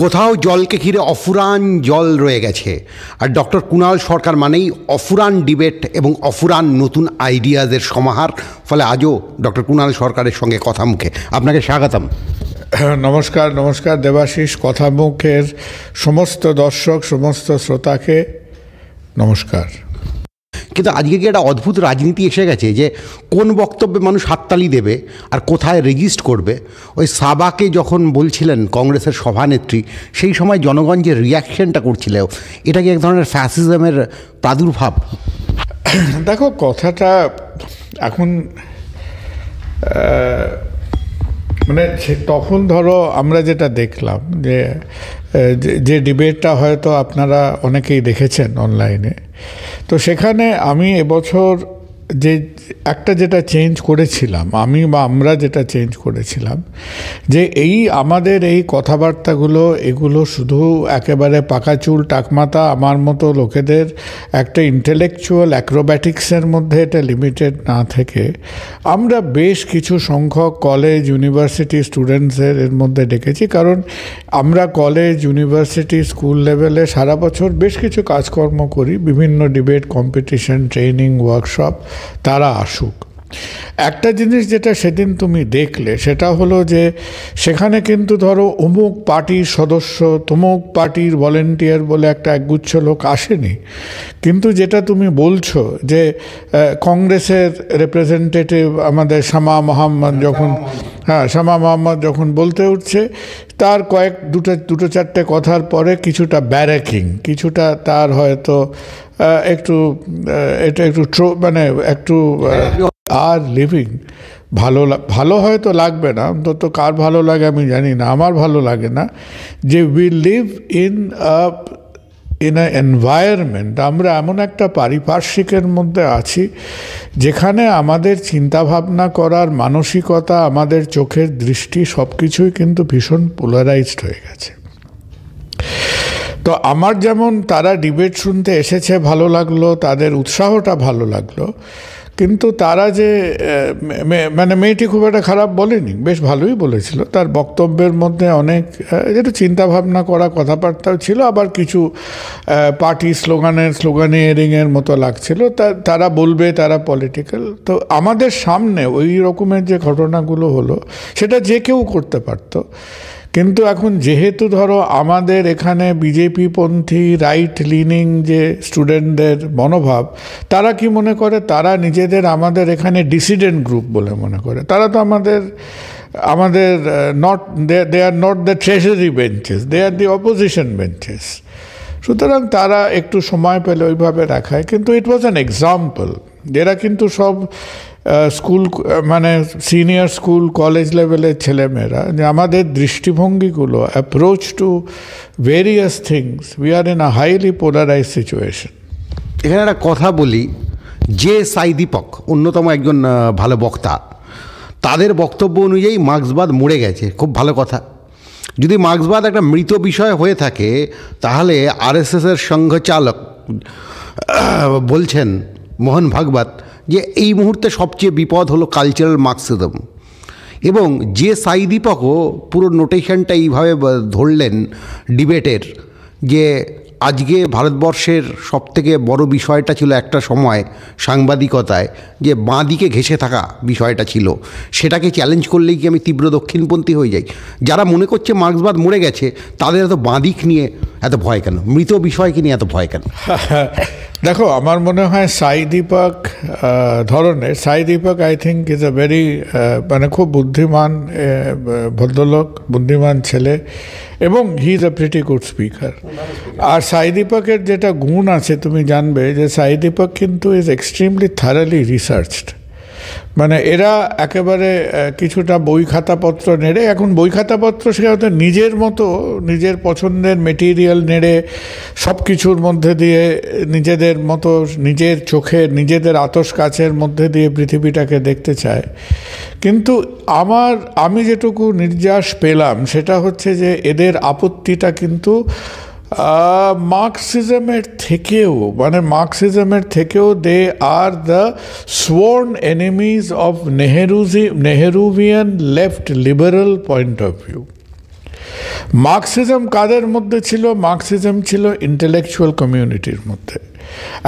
কোথাও জলকে ঘিরে অফুরান জল রয়ে গেছে, আর ডক্টর কুণাল সরকার মানেই অফুরান ডিবেট এবং অফুরান নতুন আইডিয়াজের সমাহার। ফলে আজও ডক্টর কুণাল সরকারের সঙ্গে কথা মুখে আপনাকে স্বাগতম। নমস্কার নমস্কার দেবাশিস, কথামুখের সমস্ত দর্শক, সমস্ত শ্রোতাকে নমস্কার। কিন্তু আজকে কি একটা অদ্ভুত রাজনীতি এসে গেছে যে কোন বক্তব্যে মানুষ হাততালি দেবে আর কোথায় রেজিস্ট করবে। ওই সাবাকে যখন বলছিলেন কংগ্রেসের সভানেত্রী, সেই সময় জনগণ যে রিয়াকশনটা করছিল, এটা কি এক ধরনের ফ্যাসিজমের প্রাদুর্ভাব? দেখো, কথাটা এখন মানে তখন ধরো আমরা যেটা দেখলাম যে ডিবেটটা হয়তো আপনারা অনেকেই দেখেছেন অনলাইনে, তো সেখানে আমি এবছর যেটা চেঞ্জ করেছিলাম, আমরা যেটা চেঞ্জ করেছিলাম যে আমাদের এই কথাবার্তাগুলো এগুলো শুধু একেবারে পাকা চুল টাকমাতা আমার মতো লোকেদের একটা ইন্টেলেকচুয়াল অ্যাক্রোব্যাটিক্সের মধ্যে এটা লিমিটেড না থেকে আমরা বেশ কিছু সংখ্যক কলেজ ইউনিভার্সিটি স্টুডেন্টসের এর মধ্যে ডেকেছি। কারণ আমরা কলেজ ইউনিভার্সিটি স্কুল লেভেলে সারা বছর বেশ কিছু কাজকর্ম করি, বিভিন্ন ডিবেট কম্পিটিশন, ট্রেনিং, ওয়ার্কশপ, তারা আসুক। একটা জিনিস যেটা সেদিন তুমি দেখলে সেটা হলো যে সেখানে কিন্তু ধরো অমুক পার্টির সদস্য, তমুক পার্টির ভলেন্টিয়ার বলে একটা একগুচ্ছ লোক আসেনি, কিন্তু যেটা তুমি বলছো যে কংগ্রেসের রিপ্রেজেন্টেটিভ আমাদের শামা মোহাম্মদ যখন বলতে উঠছে, তার দুটো চারটে কথার পরে কিছুটা ব্যারাকিং, কিছুটা তার হয়তো একটু আর লিভিং ভালো হয়তো লাগবে না, অন্তত কার ভালো লাগে আমি জানি না, আমার ভালো লাগে না যে we live in a environment, আমরা এমন একটা পারিপার্শ্বিকের মধ্যে আছি যেখানে আমাদের চিন্তাভাবনা করার মানসিকতা, আমাদের চোখের দৃষ্টি সব কিছুই কিন্তু ভীষণ পোলারাইজড হয়ে গেছে। তো আমার যেমন তারা ডিবেট শুনতে এসেছে ভালো লাগলো, তাদের উৎসাহটা ভালো লাগলো, কিন্তু তারা যে মেয়েটি খুব একটা খারাপ বলেনি, বেশ ভালোই বলেছিল। তার বক্তব্যের মধ্যে অনেক যেটা চিন্তাভাবনা করা কথাবার্তাও ছিল, আবার কিছু পার্টি স্লোগানিয়ারিংয়ের মতো লাগছিল। তারা বলবে তারা পলিটিক্যাল। তো আমাদের সামনে ওই রকমের যে ঘটনাগুলো হলো সেটা যে কেউ করতে পারতো, কিন্তু এখন যেহেতু ধরো আমাদের এখানে বিজেপি পন্থী রাইট লিনিং যে স্টুডেন্টদের মনোভাব, তারা কি মনে করে, তারা নিজেদের আমাদের এখানে ডিসিডেন্ট গ্রুপ বলে মনে করে। তারা তো আমাদের they are not the treasury benches, they are the opposition benches. সুতরাং তারা একটু সময় পেলে ওইভাবে রাখায়, কিন্তু ইট ওয়াজ অ্যান এক্সাম্পল। এরা কিন্তু সব স্কুল মানে সিনিয়র স্কুল কলেজ লেভেলের ছেলেমেয়েরা, যে আমাদের দৃষ্টিভঙ্গিগুলো approach to various things, we are in a highly polarise situation. এখানে একটা কথা বলি, যে সাই দীপক অন্যতম একজন ভালো বক্তা, তাদের বক্তব্য অনুযায়ী মার্ক্সবাদ মরে গেছে। খুব ভালো কথা। যদি মার্ক্সবাদ একটা মৃত বিষয় হয়ে থাকে, তাহলে আরএসএসের সংঘচালক বলছেন মোহন ভাগবত যে এই মুহূর্তে সবচেয়ে বিপদ হলো কালচারাল মার্ক্সিজম। এবং যে সাই দীপকও পুরো নোটেশনটা এইভাবে ধরলেন ডিবেটের, যে আজকে ভারতবর্ষের সবথেকে বড় বিষয়টা ছিল একটা সময় সাংবাদিকতায় যে বাঁ দিকে ঘেঁষে থাকা বিষয়টা ছিল, সেটাকে চ্যালেঞ্জ করলেই কি আমি তীব্র দক্ষিণপন্থী হয়ে যাই? যারা মনে করছে মার্ক্সবাদ মরে গেছে, তাদের এত বাঁ দিক নিয়ে এত ভয় কেন? মৃত বিষয়কে নিয়ে এত ভয় কেন? দেখো, আমার মনে হয় Sai Deepak I think is a very মানে খুব বুদ্ধিমান ভদ্রলোক, বুদ্ধিমান ছেলে, এবং he is a pretty good speaker. আর সাই দীপকের যেটা গুণ আছে তুমি জানবে যে সাই দীপক কিন্তু ইজ এক্সট্রিমলি থারালি রিসার্চড। মানে এরা একেবারে কিছুটা বই খাতাপত্র নেড়ে, এখন বই খাতাপত্র সে হয়তো নিজের মতো নিজের পছন্দের মেটেরিয়াল নেড়ে সব কিছুর মধ্যে দিয়ে নিজেদের মতো নিজের চোখে নিজেদের আতশ কাচের মধ্যে দিয়ে পৃথিবীটাকে দেখতে চায়। কিন্তু আমি যেটুকু নির্যাস পেলাম সেটা হচ্ছে যে এদের আপত্তিটা কিন্তু মার্ক্সিজমের থেকেও they are the sworn enemies of Nehruvian left liberal point of view. Marxism কাদের মধ্যে ছিল? মার্কসিজম ছিল ইন্টেলেকচুয়াল কমিউনিটির মধ্যে।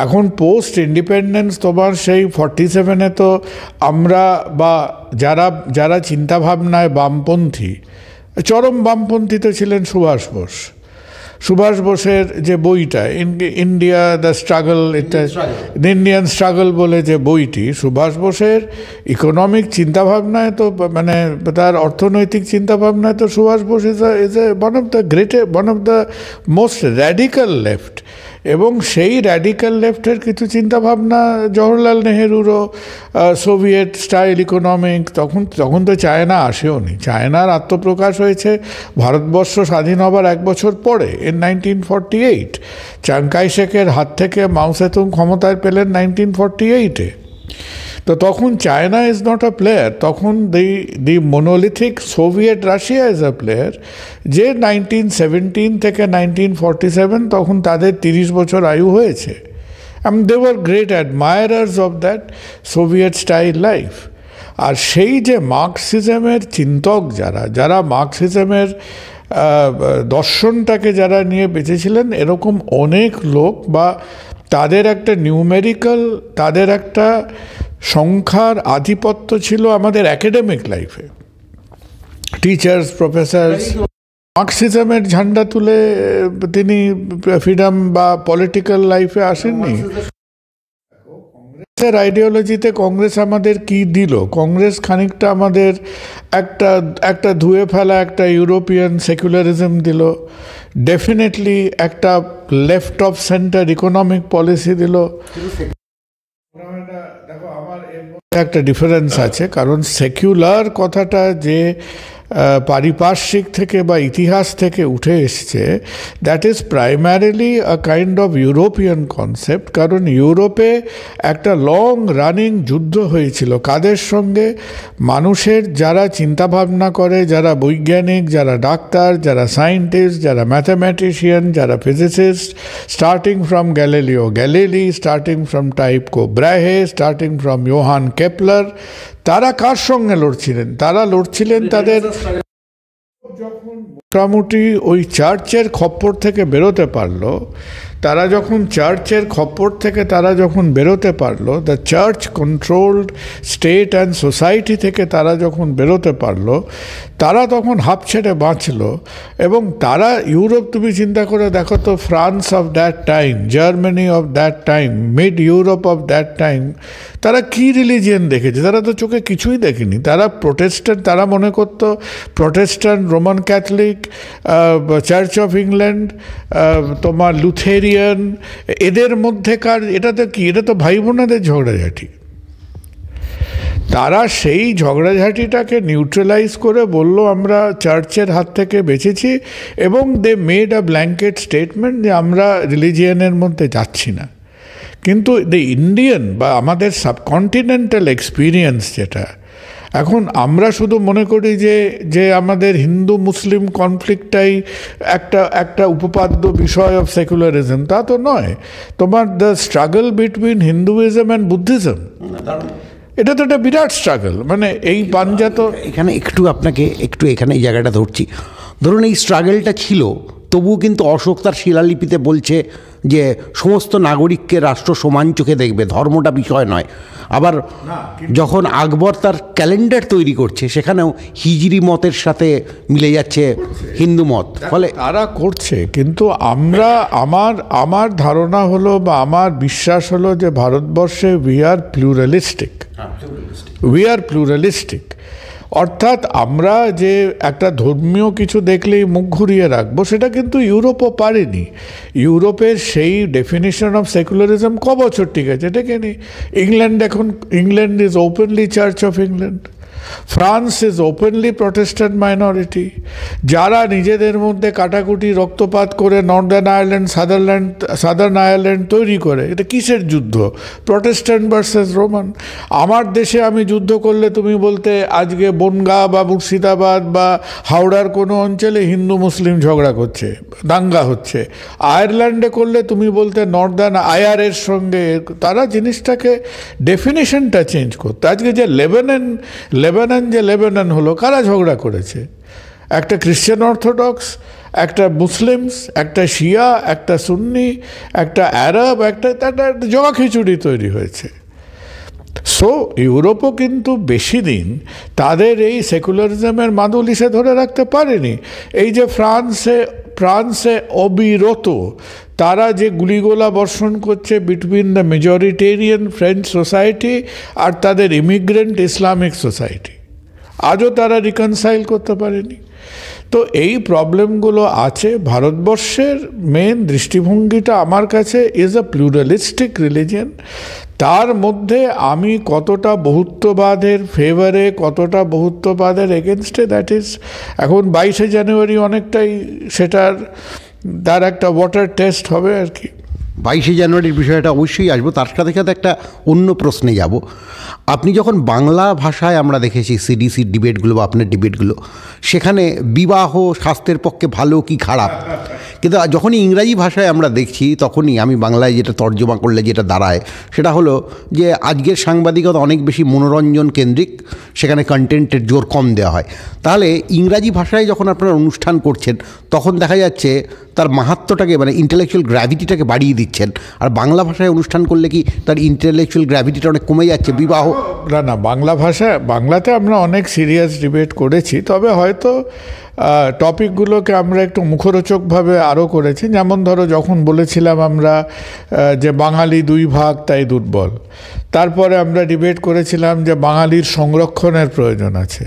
এখন পোস্ট ইন্ডিপেন্ডেন্স তোমার সেই 47-এ তো আমরা বা যারা চিন্তাভাবনায় বামপন্থী, চরম বামপন্থী তো ছিলেন সুভাষ বোস। সুভাষ বোসের যে বইটা ইন্ডিয়া দ্য স্ট্রাগল, এটা ইন্ডিয়ান স্ট্রাগল বলে যে বইটি, সুভাষ বোসের ইকোনমিক চিন্তাভাবনায় তো মানে তার অর্থনৈতিক চিন্তাভাবনায় তো Subhash Bose is a one of the most radical left. এবং সেই র্যাডিক্যাল লেফটের কিছু চিন্তাভাবনা জওহরলাল নেহেরুরও, সোভিয়েত স্টাইল ইকোনমিক। তখন তো চায়না আসেওনি। চায়নার আত্মপ্রকাশ হয়েছে ভারতবর্ষ স্বাধীন হবার 1 বছর পরে, ইন 1948। চাং কাই শেকের হাত থেকে মাও সেতুং ক্ষমতায় পেলেন 1948-এ। তো তখন China is not a player, তখন the monolithic Soviet Russia is a player, যে 1917 থেকে 1947 তখন তাদের 30 বছর আয়ু হয়েছে। They were great admirers of that Soviet style life. আর সেই যে মার্কসিজমের চিন্তক যারা মার্কসিজমের দর্শনটাকে যারা নিয়ে বেঁচেছিলেন, এরকম অনেক লোক বা তাদের একটা নিউমেরিক্যাল, তাদের একটা সংখ্যার আধিপত্য ছিল আমাদের একাডেমিক লাইফে। টিচার্স, প্রফেসরস মার্কসিজমের ঝান্ডা তুলে তিনি ফ্রিডম বা পলিটিক্যাল লাইফে আসেননি। কংগ্রেসের আইডিওলজিতে কংগ্রেস আমাদের কি দিল? কংগ্রেস খানিকটা আমাদের একটা ধুয়ে ফেলা একটা ইউরোপিয়ান সেকুলারিজম দিল, ডেফিনেটলি একটা left of centre economic policy দিল। দেখো, আমার এর মধ্যে একটা ডিফারেন্স আছে, কারণ সেকুলার কথাটা যে পারিপার্শ্বিক থেকে বা ইতিহাস থেকে উঠে এসছে, that is primarily a kind of European concept. কারণ ইউরোপে একটা লং রানিং যুদ্ধ হয়েছিল কাদের সঙ্গে? মানুষের যারা চিন্তাভাবনা করে, যারা বৈজ্ঞানিক, যারা ডাক্তার, যারা সায়েন্টিস্ট, যারা ম্যাথামেটিশিয়ান, যারা physicist, starting from Galilei, starting from টাইপকো Brahe, starting from Johann Kepler. তারা কার সঙ্গে লড়ছিলেন? তারা লড়ছিলেন তাদের যখন মোটামুটি ওই চার্চের খপ্পর থেকে বেরোতে পারলো, তারা যখন চার্চের খপ্পর থেকে বেরোতে পারলো, the church controlled state and society থেকে তারা যখন বেরোতে পারলো, তারা তখন হাঁপ ছেড়ে বাঁচলো। এবং তারা ইউরোপ, তুমি চিন্তা করে দেখো তো, France of that time, Germany of that time, mid Europe of that time, তারা কি রিলিজিয়ান দেখেছে? তারা তো চোখে কিছুই দেখেনি। তারা প্রোটেস্ট্যান্ট, তারা মনে করতো Protestant, Roman Catholic, church of England, তোমার লুথেরিয়ান, এদের মধ্যেকার এটা তো ভাই বোনাদের ঝগড়াঝাটি। তারা সেই ঝগড়াঝাটিটাকে নিউট্রালাইজ করে বলল আমরা চার্চের হাত থেকে বেঁচেছি, এবং they made a blanket statement যে আমরা রিলিজিয়ানের মধ্যে যাচ্ছি না। কিন্তু দ্য ইন্ডিয়ান বা আমাদের সাবকন্টিনেন্টাল এক্সপিরিয়েন্স যেটা, এখন আমরা শুধু মনে করি যে আমাদের হিন্দু মুসলিম কনফ্লিক্টটাই একটা উপপাদ্য বিষয় অফ সেকুলারিজম, তা তো নয়। তোমার the struggle between Hinduism and Buddhism, এটা তো একটা বিরাট স্ট্রাগল। মানে এই পাঞ্জা তো এখানে আপনাকে এখানে এই জায়গাটা ধরছি। ধরুন এই স্ট্রাগলটা ছিল, তবুও কিন্তু অশোক তার শিলালিপিতে বলছে যে সমস্ত নাগরিককে রাষ্ট্র সমান চোখে দেখবে, ধর্মটা বিষয় নয়। আবার যখন আকবর তার ক্যালেন্ডার তৈরি করছে, সেখানেও হিজরি মতের সাথে মিলে যাচ্ছে হিন্দু মত। ফলে তারা করছে, কিন্তু আমার ধারণা হলো বা আমার বিশ্বাস হলো যে ভারতবর্ষে উই আর প্লুরালিস্টিক। অর্থাৎ আমরা যে একটা ধর্মীয় কিছু দেখলেই মুখ ঘুরিয়ে রাখবো, সেটা কিন্তু ইউরোপও পারেনি। ইউরোপের সেই ডেফিনিশন অফ সেকুলারিজম ক বছর ঠিক আছে, টেকেনি। England is openly Church of England, France is openly Protestant minority. যারা নিজেদের মধ্যে কাটাকুটি রক্তপাত করে নর্দার্ন আয়ারল্যান্ড, সাদার্ন আয়ারল্যান্ড তৈরি করে, এটা কিসের যুদ্ধ? Protestant versus Roman. আমার দেশে আমি যুদ্ধ করলে তুমি বলতে আজকে বনগাঁ বা মুর্শিদাবাদ বা হাওড়ার কোনো অঞ্চলে হিন্দু মুসলিম ঝগড়া করছে, দাঙ্গা হচ্ছে। আয়ারল্যান্ডে করলে তুমি বলতে নর্দার্ন আয়ারের সঙ্গে, তারা জিনিসটাকে ডেফিনেশনটা চেঞ্জ করতো। আজকে যে লেবানন হলো, কারা ঝগড়া করেছে? একটা খ্রিশ্চান অর্থোডক্স, একটা মুসলিমস, একটা শিয়া, একটা সুন্নি, একটা আরব, একটা জগা খিচুড়ি তৈরি হয়েছে। সো ইউরোপও কিন্তু বেশি দিন তাদের এই সেকুলারিজমের মাদুলিশে ধরে রাখতে পারেনি। এই যে ফ্রান্সে অবিরত তারা যে গুলিগোলা বর্ষণ করছে between the majoritarian French society আর তাদের ইমিগ্রেন্ট ইসলামিক সোসাইটি, আজও তারা রিকনসাইল করতে পারেনি। তো এই প্রবলেমগুলো আছে। ভারতবর্ষের মেন দৃষ্টিভঙ্গিটা আমার কাছে ইজ আ প্লুরালিস্টিক রিলিজিয়ন। তার মধ্যে আমি কতটা বহুত্ববাদের ফেভারে, কতটা বহুত্ববাদের এগেনস্টে, দ্যাট ইজ এখন 22শে জানুয়ারি অনেকটাই সেটার তার একটা ওয়াটার টেস্ট হবে আর কি। 22শে জানুয়ারির বিষয়টা অবশ্যই আসবো, তার সাথে সাথে একটা অন্য প্রশ্নে যাব। আপনি যখন বাংলা ভাষায় আমরা দেখেছি সিডিসির ডিবেটগুলো বা আপনার ডিবেটগুলো, সেখানে বিবাহ স্বাস্থ্যের পক্ষে ভালো কি খারাপ, কিন্তু যখনই ইংরাজি ভাষায় আমরা দেখছি তখনই আমি বাংলায় যেটা তর্জমা করলে যেটা দাঁড়ায় সেটা হলো যে আজকের সাংবাদিকতা অনেক বেশি মনোরঞ্জন কেন্দ্রিক, সেখানে কন্টেন্টের জোর কম দেওয়া হয়। তাহলে ইংরাজি ভাষায় যখন আপনারা অনুষ্ঠান করছেন তখন দেখা যাচ্ছে তার মাহাত্ম্যটাকে মানে ইন্টেলেকচুয়াল গ্র্যাভিটিটাকে বাড়িয়ে দিচ্ছেন, আর বাংলা ভাষায় অনুষ্ঠান করলে কি তার ইন্টেলেকচুয়াল গ্র্যাভিটিটা অনেক কমে যাচ্ছে? বিবাহ না, বাংলাতে আমরা অনেক সিরিয়াস ডিবেট করেছি, তবে হয়তো টপিকগুলোকে আমরা একটু মুখরোচকভাবে আরও করেছি। যেমন ধরো যখন বলেছিলাম আমরা যে বাঙালি দুই ভাগ তাই দুর্বল, তারপরে আমরা ডিবেট করেছিলাম যে বাঙালির সংরক্ষণের প্রয়োজন আছে।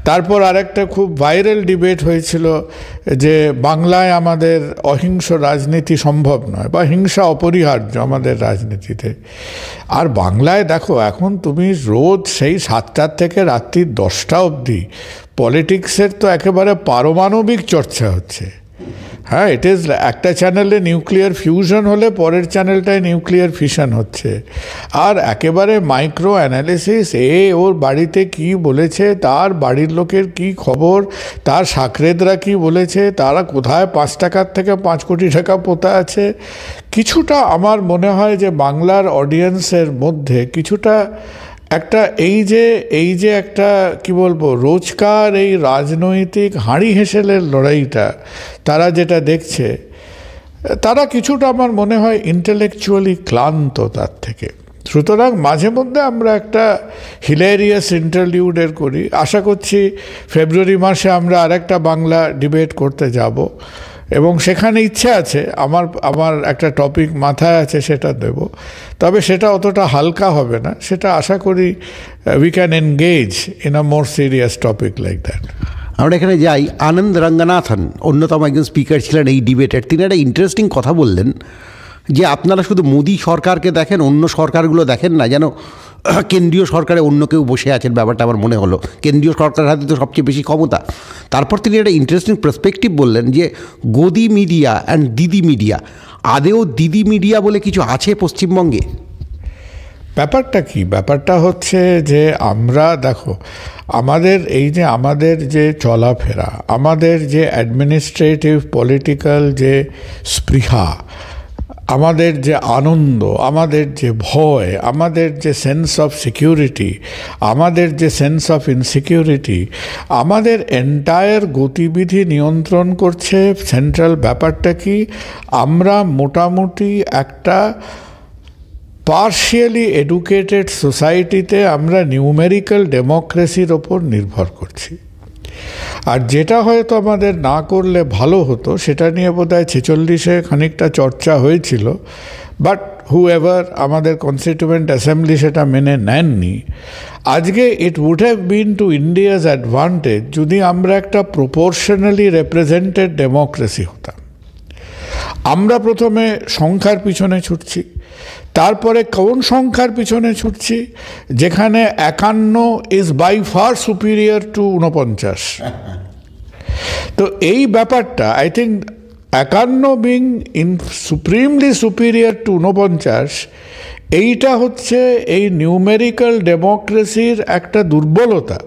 তারপর আরেকটা খুব ভাইরাল ডিবেট হয়েছিল যে বাংলায় আমাদের অহিংস রাজনীতি সম্ভব নয় বা হিংসা অপরিহার্য আমাদের রাজনীতিতে। আর বাংলায় দেখো এখন তুমি রোজ সেই 7টার থেকে রাত্রি 10টা অবধি পলিটিক্সের তো একেবারে পারমাণবিক চর্চা হচ্ছে। হ্যাঁ, ইট ইজ একটা চ্যানেলে নিউক্লিয়ার ফিউশন হলে পরের চ্যানেলটায় নিউক্লিয়ার ফিশন হচ্ছে, আর একেবারে মাইক্রো অ্যানালিসিস, ওর বাড়িতে কি বলেছে, তার বাড়ির লোকের কি খবর, তার সাকরেদরা কি বলেছে, তারা কোথায় 5 টাকার থেকে 5 কোটি টাকা পোতা আছে। কিছুটা আমার মনে হয় যে বাংলার অডিয়েন্সের মধ্যে কিছুটা একটা এই যে একটা কি বলবো রোজকার এই রাজনৈতিক হাঁড়ি হেঁসেলের লড়াইটা তারা যেটা দেখছে, তারা কিছুটা আমার মনে হয় ইন্টেলেকচুয়ালি ক্লান্ত তার থেকে। সুতরাং মাঝে মধ্যে আমরা একটা হিলেরিয়াস ইন্টারলিউডের করি। আশা করছি ফেব্রুয়ারি মাসে আমরা আরেকটা বাংলা ডিবেট করতে যাব, এবং সেখানে ইচ্ছে আছে আমার একটা টপিক মাথায় আছে, সেটা দেব। তবে সেটা অতটা হালকা হবে না, সেটা আশা করি we can engage in a more serious topic like that. আমরা এখানে যাই। আনন্দ রঙ্গনাথন অন্যতম একজন স্পিকার ছিলেন এই ডিবেটের। তিনি একটা ইন্টারেস্টিং কথা বললেন যে আপনারা শুধু মোদি সরকারকে দেখেন, অন্য সরকারগুলো দেখেন না, যেন কেন্দ্রীয় সরকারে অন্য কেউ বসে আছেন। ব্যাপারটা আমার মনে হলো কেন্দ্রীয় সরকারের হাতে তো সবচেয়ে বেশি ক্ষমতা। তারপর তিনি একটা ইন্টারেস্টিং পার্সপেক্টিভ বললেন যে গদি মিডিয়া অ্যান্ড দিদি মিডিয়া, আদেও দিদি মিডিয়া বলে কিছু আছে পশ্চিমবঙ্গে? ব্যাপারটা কি? ব্যাপারটা হচ্ছে যে আমরা দেখো আমাদের যে চলাফেরা, আমাদের যে অ্যাডমিনিস্ট্রেটিভ পলিটিক্যাল যে স্পৃহা, আমাদের যে আনন্দ, আমাদের যে ভয়, আমাদের যে সেন্স অফ সিকিউরিটি, আমাদের যে সেন্স অফ ইনসিকিউরিটি, আমাদের এন্টায়ার গতিবিধি নিয়ন্ত্রণ করছে সেন্ট্রাল ব্যাপারটা কি? আমরা মোটামুটি একটা পার্শিয়ালি এডুকেটেড সোসাইটিতে আমরা নিউমেরিক্যাল ডেমোক্রেসির ওপর নির্ভর করছি। আর যেটা হয়তো আমাদের না করলে ভালো হতো, সেটা নিয়ে বোধহয় 46-এ খানিকটা চর্চা হয়েছিল, বাট হুএভার আমাদের কনস্টিটিউয়েন্ট অ্যাসেম্বলি সেটা মেনে নেননি। আজকে it would have been to India's advantage যদি আমরা একটা প্রপোর্শনালি রিপ্রেজেন্টেড ডেমোক্রেসি হতাম। আমরা প্রথমে সংখ্যার পিছনে ছুটছি, তারপরে কোন সংখ্যার পিছনে ছুটছি? যেখানে 51 is by far superior to 49। তো এই ব্যাপারটা I think 51 being supremely superior to 49, এইটা হচ্ছে এই নিউমেরিক্যাল ডেমোক্রেসির একটা দুর্বলতা।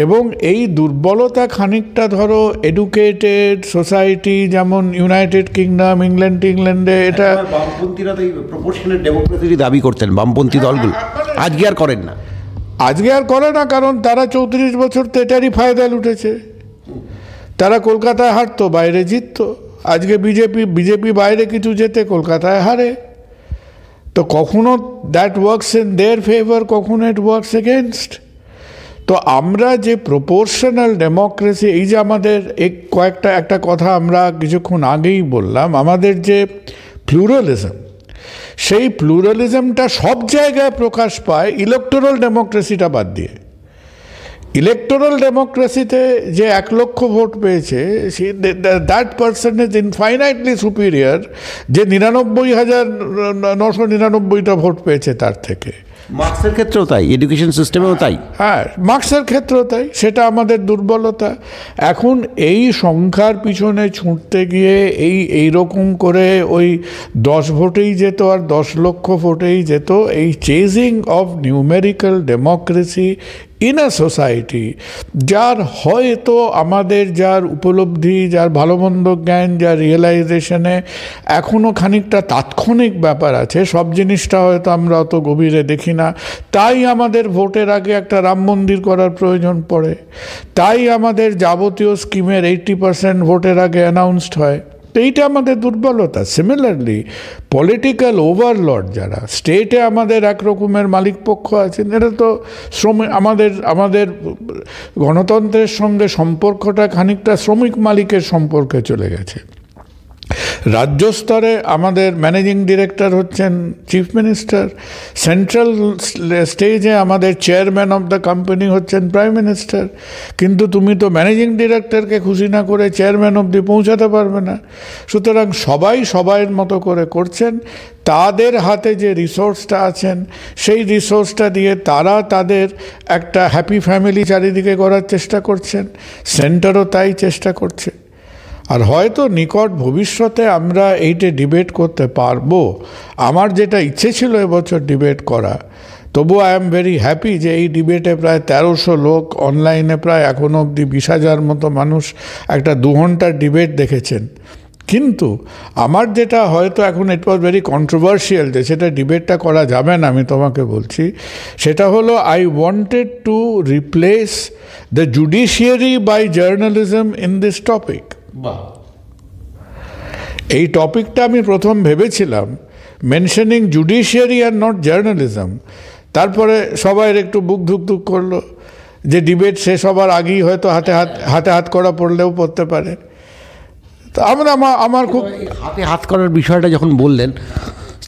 এবং এই দুর্বলতা খানিকটা ধরো এডুকেটেড সোসাইটি যেমন ইউনাইটেড কিংডম, ইংল্যান্ডে এটা বামপন্থীরা তো এই প্রপোর্শনাল ডেমোক্রেসির দাবি করতেন, বামপন্থী দলগুলো। আজকে আর করেন না, কারণ তারা 34 বছর তো এটারই ফায়দা লুটেছে। তারা কলকাতায় হারতো, বাইরে জিততো। আজকে বিজেপি বাইরে কিছু জেতে, কলকাতায় হারে। তো কখনো that works in their favour, কখনো ইট ওয়ার্কস এগেনস্ট। তো আমরা যে প্রপোর্শনাল ডেমোক্রেসি, এই যে আমাদের একটা কথা আমরা কিছুক্ষণ আগেই বললাম, আমাদের যে প্লুরালিজম, সেই প্লুরালিজমটা সব জায়গায় প্রকাশ পায় ইলেকটোরাল ডেমোক্রেসিটা বাদ দিয়ে। ইলেকটোরাল ডেমোক্রেসিতে যে 1 লক্ষ ভোট পেয়েছে, that person is infinitely superior যে 99,999টা ভোট পেয়েছে তার থেকে। মার্কসের ক্ষেত্রেও তাই, এডুকেশন সিস্টেমেও তাই। হ্যাঁ, মার্কসের ক্ষেত্রেও তাই। সেটা আমাদের দুর্বলতা। এখন এই সংখ্যার পিছনে ছুটতে গিয়ে এইরকম করে ওই 10 ভোটেই যেত আর 10 লক্ষ ভোটেই যেত, এই chasing of numerical democracy in a society, যার হয়তো আমাদের যার উপলব্ধি, যার ভালো মন্দ জ্ঞান, যার রিয়েলাইজেশনে এখনও খানিকটা তাৎক্ষণিক ব্যাপার আছে, সব জিনিসটা হয়তো আমরা অত গভীরে দেখি না। তাই আমাদের ভোটের আগে একটা রাম মন্দির করার প্রয়োজন পড়ে, তাই আমাদের যাবতীয় স্কিমের 80% ভোটের আগে অ্যানাউন্সড হয়। তো এইটা আমাদের দুর্বলতা। সিমিলারলি পলিটিক্যাল ওভারলর্ড যারা স্টেটে আমাদের একরকমের মালিক পক্ষ আছেন, এরা তো আমাদের গণতন্ত্রের সঙ্গে সম্পর্কটা খানিকটা শ্রমিক মালিকের সম্পর্কে চলে গেছে। রাজ্য স্তরে আমাদের ম্যানেজিং ডিরেক্টর হচ্ছেন চিফ মিনিস্টার, সেন্ট্রাল স্টেজে আমাদের চেয়ারম্যান অফ দ্য কোম্পানি হচ্ছেন প্রাইম মিনিস্টার। কিন্তু তুমি তো ম্যানেজিং ডিরেক্টরকে খুশি না করে চেয়ারম্যান অবধি পৌঁছাতে পারবে না। সুতরাং সবাই সবাইয়ের মতো করে করছেন। তাদের হাতে যে রিসোর্সটা আছেন, সেই রিসোর্সটা দিয়ে তারা তাদের একটা হ্যাপি ফ্যামিলি চারিদিকে করার চেষ্টা করছেন। সেন্টারও তাই চেষ্টা করছে। আর হয়তো নিকট ভবিষ্যতে আমরা এইটা ডিবেট করতে পারবো। আমার যেটা ইচ্ছে ছিল এবছর ডিবেট করা, তবু আই এম ভেরি হ্যাপি যে এই ডিবেটে প্রায় 1300 লোক, অনলাইনে প্রায় এখনও অবধি 20,000 মতো মানুষ একটা 2 ঘন্টার ডিবেট দেখেছেন। কিন্তু আমার যেটা হয়তো এখন ইট ওয়াজ ভেরি কন্ট্রোভার্সিয়াল, যে সেটা ডিবেটটা করা যাবে না, আমি তোমাকে বলছি, সেটা হলো I wanted to replace the judiciary by journalism in this topic. এই টপিকটা আমি প্রথম ভেবেছিলাম মেনশনিং জুডিশিয়ারি আর নট জার্নালিজম। তারপরে সবাই একটু বুক ধুক করলো যে ডিবেট শেষ হবার আগেই হয়তো হাতে হাত করা পড়লেও পড়তে পারে। তো আমার খুব হাতে হাত করার বিষয়টা যখন বললেন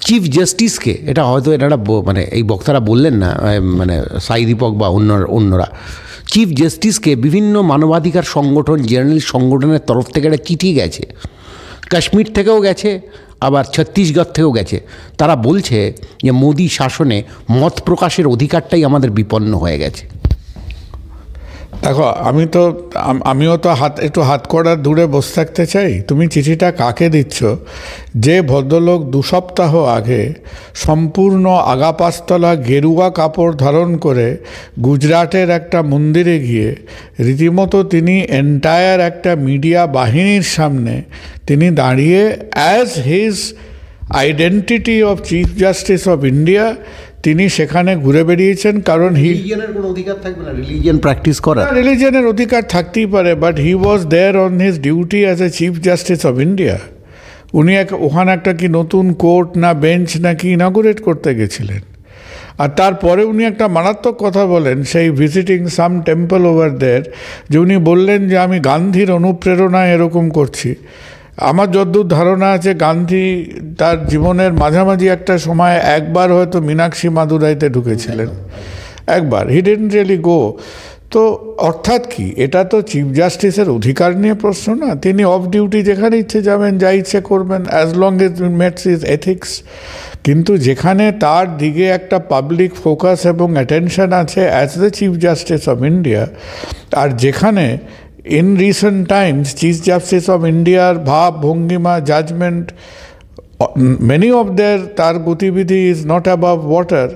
চিফ জাস্টিসকে, এটা হয়তো এনারা মানে এই বক্তারা বললেন না, মানে সাই দীপক বা অন্যরা, চিফ জাস্টিসকে বিভিন্ন মানবাধিকার সংগঠন, জার্নালিস্ট সংগঠনের তরফ থেকে একটা চিঠি গেছে, কাশ্মীর থেকেও গেছে, আবার ছত্তিশগড় থেকেও গেছে। তারা বলছে যে মোদি শাসনে মত প্রকাশের অধিকারটাই আমাদের বিপন্ন হয়ে গেছে। দেখো, আমিও তো একটু হাত করার দূরে বসে থাকতে চাই। তুমি চিঠিটা কাকে দিচ্ছ? যে ভদ্রলোক 2 সপ্তাহ আগে সম্পূর্ণ আগাপাস্তলা গেরুয়া কাপড় ধারণ করে গুজরাটের একটা মন্দিরে গিয়ে রীতিমতো তিনি এন্টায়ার একটা মিডিয়া বাহিনীর সামনে তিনি দাঁড়িয়ে as his identity of chief justice of India তিনি সেখানে ঘুরে বেরিয়েছেন। কারণ রিলিজিয়নের কোনো অধিকার থাকবে না, রিলিজিয়ন প্র্যাকটিস করা, রিলিজিয়নের অধিকার থাকতেই পারে, but he was there on his duty as a chief justice of India. উনি ওখানে একটা কি নতুন কোর্ট না বেঞ্চ নাকি ইনগুরেট করতে গেছিলেন। আর তারপরে উনি একটা মারাত্মক কথা বলেন, সেই visiting some temple over there, যে উনি বললেন যে আমি গান্ধীর অনুপ্রেরণায় এরকম করছি। আমার যতদূর ধারণা আছে গান্ধী তার জীবনের মাঝামাঝি একটা সময় একবার হয়তো মীনাক্ষী মাদুরাইতে ঢুকেছিলেন, একবার, হি ডিডন্ট রিয়েলি গো। তো অর্থাৎ কি, এটা তো চিফ জাস্টিসের অধিকার নিয়ে প্রশ্ন না। তিনি অফ ডিউটি যেখানে ইচ্ছে যাবেন, যা ইচ্ছে করবেন, as long as meets his ethics. কিন্তু যেখানে তার দিকে একটা পাবলিক ফোকাস এবং অ্যাটেনশন আছে as the chief justice of India, আর যেখানে in recent times Chief Justice of Indiaর ভাব ভঙ্গিমা জাজমেন্ট, many of তার গতিবিধি ইজ নট অ্যাবাভ ওয়াটার,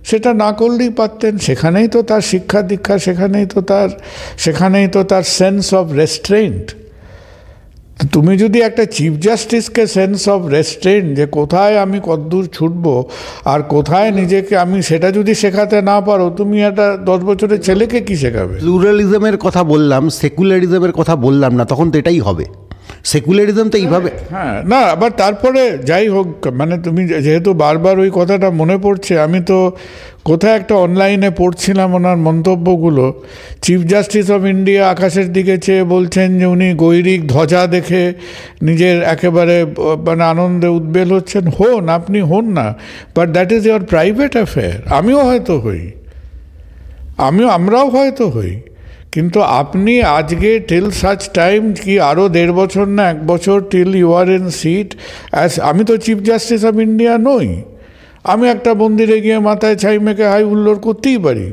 সেটা না করলেই পারতেন। সেখানেই তো তার শিক্ষা দীক্ষা, সেখানেই তো তার সেন্স অফ রেস্ট্রেইন্ট। তুমি যদি একটা চিফ জাস্টিসকে সেন্স অফ রেস্ট্রেন্ট, যে কোথায় আমি কতদূর ছুটবো আর কোথায় নিজেকে আমি, সেটা যদি শেখাতে না পারো, তুমি একটা 10 বছরের ছেলেকে কি শেখাবে? প্লুরালিজমের কথা বললাম, সেকুলারিজমের কথা বললাম না, তখন তো এটাই হবে। সেকুলারিজম তো এইভাবে, হ্যাঁ, না, আবার তারপরে যাই হোক, মানে তুমি যেহেতু বারবার ওই কথাটা মনে পড়ছে, আমি তো কোথায় একটা অনলাইনে পড়ছিলাম ওনার মন্তব্যগুলো। চিফ জাস্টিস অফ ইন্ডিয়া আকাশের দিকে চেয়ে বলছেন যে উনি গৈরিক ধ্বজা দেখে নিজের একেবারে মানে আনন্দে উদ্বেল হচ্ছেন। হন, আপনি হন না, but that is your private affair. আমিও হয়তো হই, আমরাও হয়তো হই, কিন্তু আপনি আজকে টিল সাচ টাইম, কি আরও 1.5 বছর না 1 বছর, till you are in seat as, আমি তো চিফ জাস্টিস অফ ইন্ডিয়া নই। আমি একটা মন্দিরে গিয়ে মাথায় ছাই মেখে হাই হুল্লোড় করতেই পারি,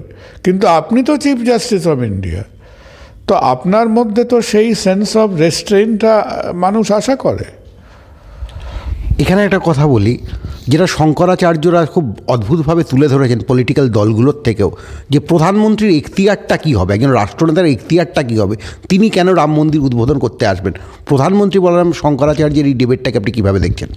কিন্তু আপনি তো চিফ জাস্টিস অফ ইন্ডিয়া। তো আপনার মধ্যে তো সেই সেন্স অফ রেস্ট্রেন্টটা মানুষ আশা করে। এখানে একটা কথা বলি, যেটা শঙ্করাচার্যরা খুব অদ্ভুতভাবে তুলে ধরেছেন পলিটিক্যাল দলগুলোর থেকেও, যে প্রধানমন্ত্রীর এখতিয়ারটা কী হবে, একজন রাষ্ট্রনেতার এখতিয়ারটা কী হবে, তিনি কেন রাম মন্দির উদ্বোধন করতে আসবেন, প্রধানমন্ত্রী বললাম, শঙ্করাচার্যের এই ডিবেটটাকে আপনি কীভাবে দেখছেন?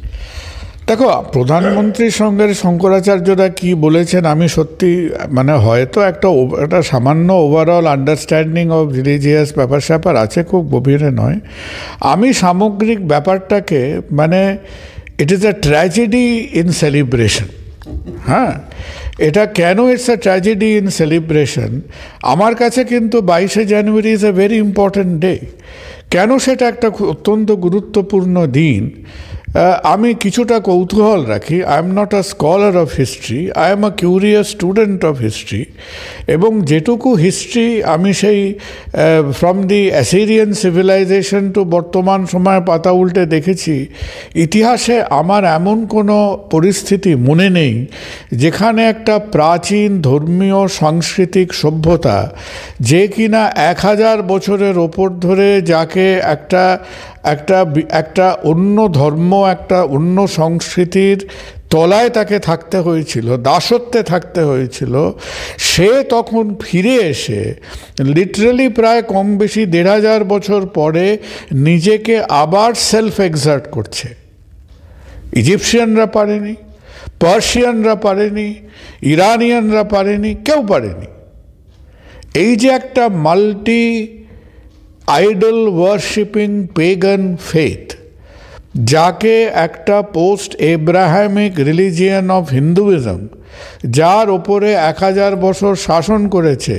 দেখো, প্রধানমন্ত্রীর সঙ্গে শঙ্করাচার্যরা কি বলেছেন, আমি সত্যি মানে হয়তো একটা সামান্য ওভারঅল আন্ডারস্ট্যান্ডিং অফ রিলিজিয়াস ব্যাপার স্যাপার আছে, খুব গভীরে নয়। আমি সামগ্রিক ব্যাপারটাকে মানে it is a tragedy in celebration. হ্যাঁ, এটা কেন it's a tragedy in celebration? আমার কাছে কিন্তু 22শে January is a very important day. কেন সেটা একটা অত্যন্ত গুরুত্বপূর্ণ দিন? আমি কিছুটা কৌতূহল রাখি। I am not a scholar of history, I am a curious student of history. এবং যেটুকু হিস্ট্রি আমি সেই from the Assyrian civilisation to বর্তমান সময়ে পাতা উল্টে দেখেছি, ইতিহাসে আমার এমন কোনো পরিস্থিতি মনে নেই যেখানে একটা প্রাচীন ধর্মীয় সাংস্কৃতিক সভ্যতা, যে কিনা 1000 বছরের ওপর ধরে যাকে একটা অন্য ধর্ম, একটা অন্য সংস্কৃতির তলায় তাকে থাকতে হয়েছিল, দাসত্বে থাকতে হয়েছিল, সে তখন ফিরে এসে লিটারালি প্রায় কম বেশি 1500 বছর পরে নিজেকে আবার সেলফ এক্সার্ট করছে। ইজিপশিয়ানরা পারেনি, পার্সিয়ানরা পারেনি, ইরানিয়ানরা পারেনি, কেউ পারেনি। এই যে একটা মাল্টি আইডল ওয়ার্শিপিং পেগান ফেথ, যাকে একটা পোস্ট এব্রাহামিক রিলিজিয়ান অফ হিন্দুইজম, যার ওপরে 1000 বছর শাসন করেছে,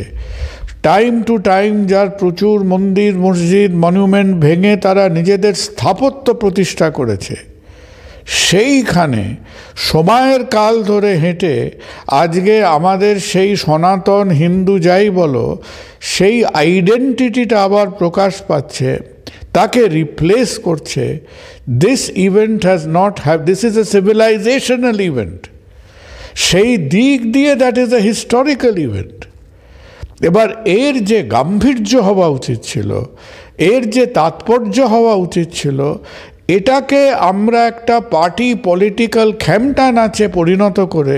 টাইম টু টাইম যার প্রচুর মন্দির মসজিদ মনুমেন্ট ভেঙে তারা নিজেদের স্থাপত্য প্রতিষ্ঠা করেছে, সেইখানে সময়ের কাল ধরে হেঁটে আজকে আমাদের সেই সনাতন হিন্দু যাই বলো, সেই আইডেন্টিটিটা আবার প্রকাশ পাচ্ছে, তাকে রিপ্লেস করছে। This event has not have, this is a civilisational event. সেই দিক দিয়ে that is a historical event. এবার এর যে গাম্ভীর্য হওয়া উচিত ছিল, এর যে তাৎপর্য হওয়া উচিত ছিল, এটাকে আমরা একটা পার্টি পলিটিক্যাল খেমটা নাচে পরিণত করে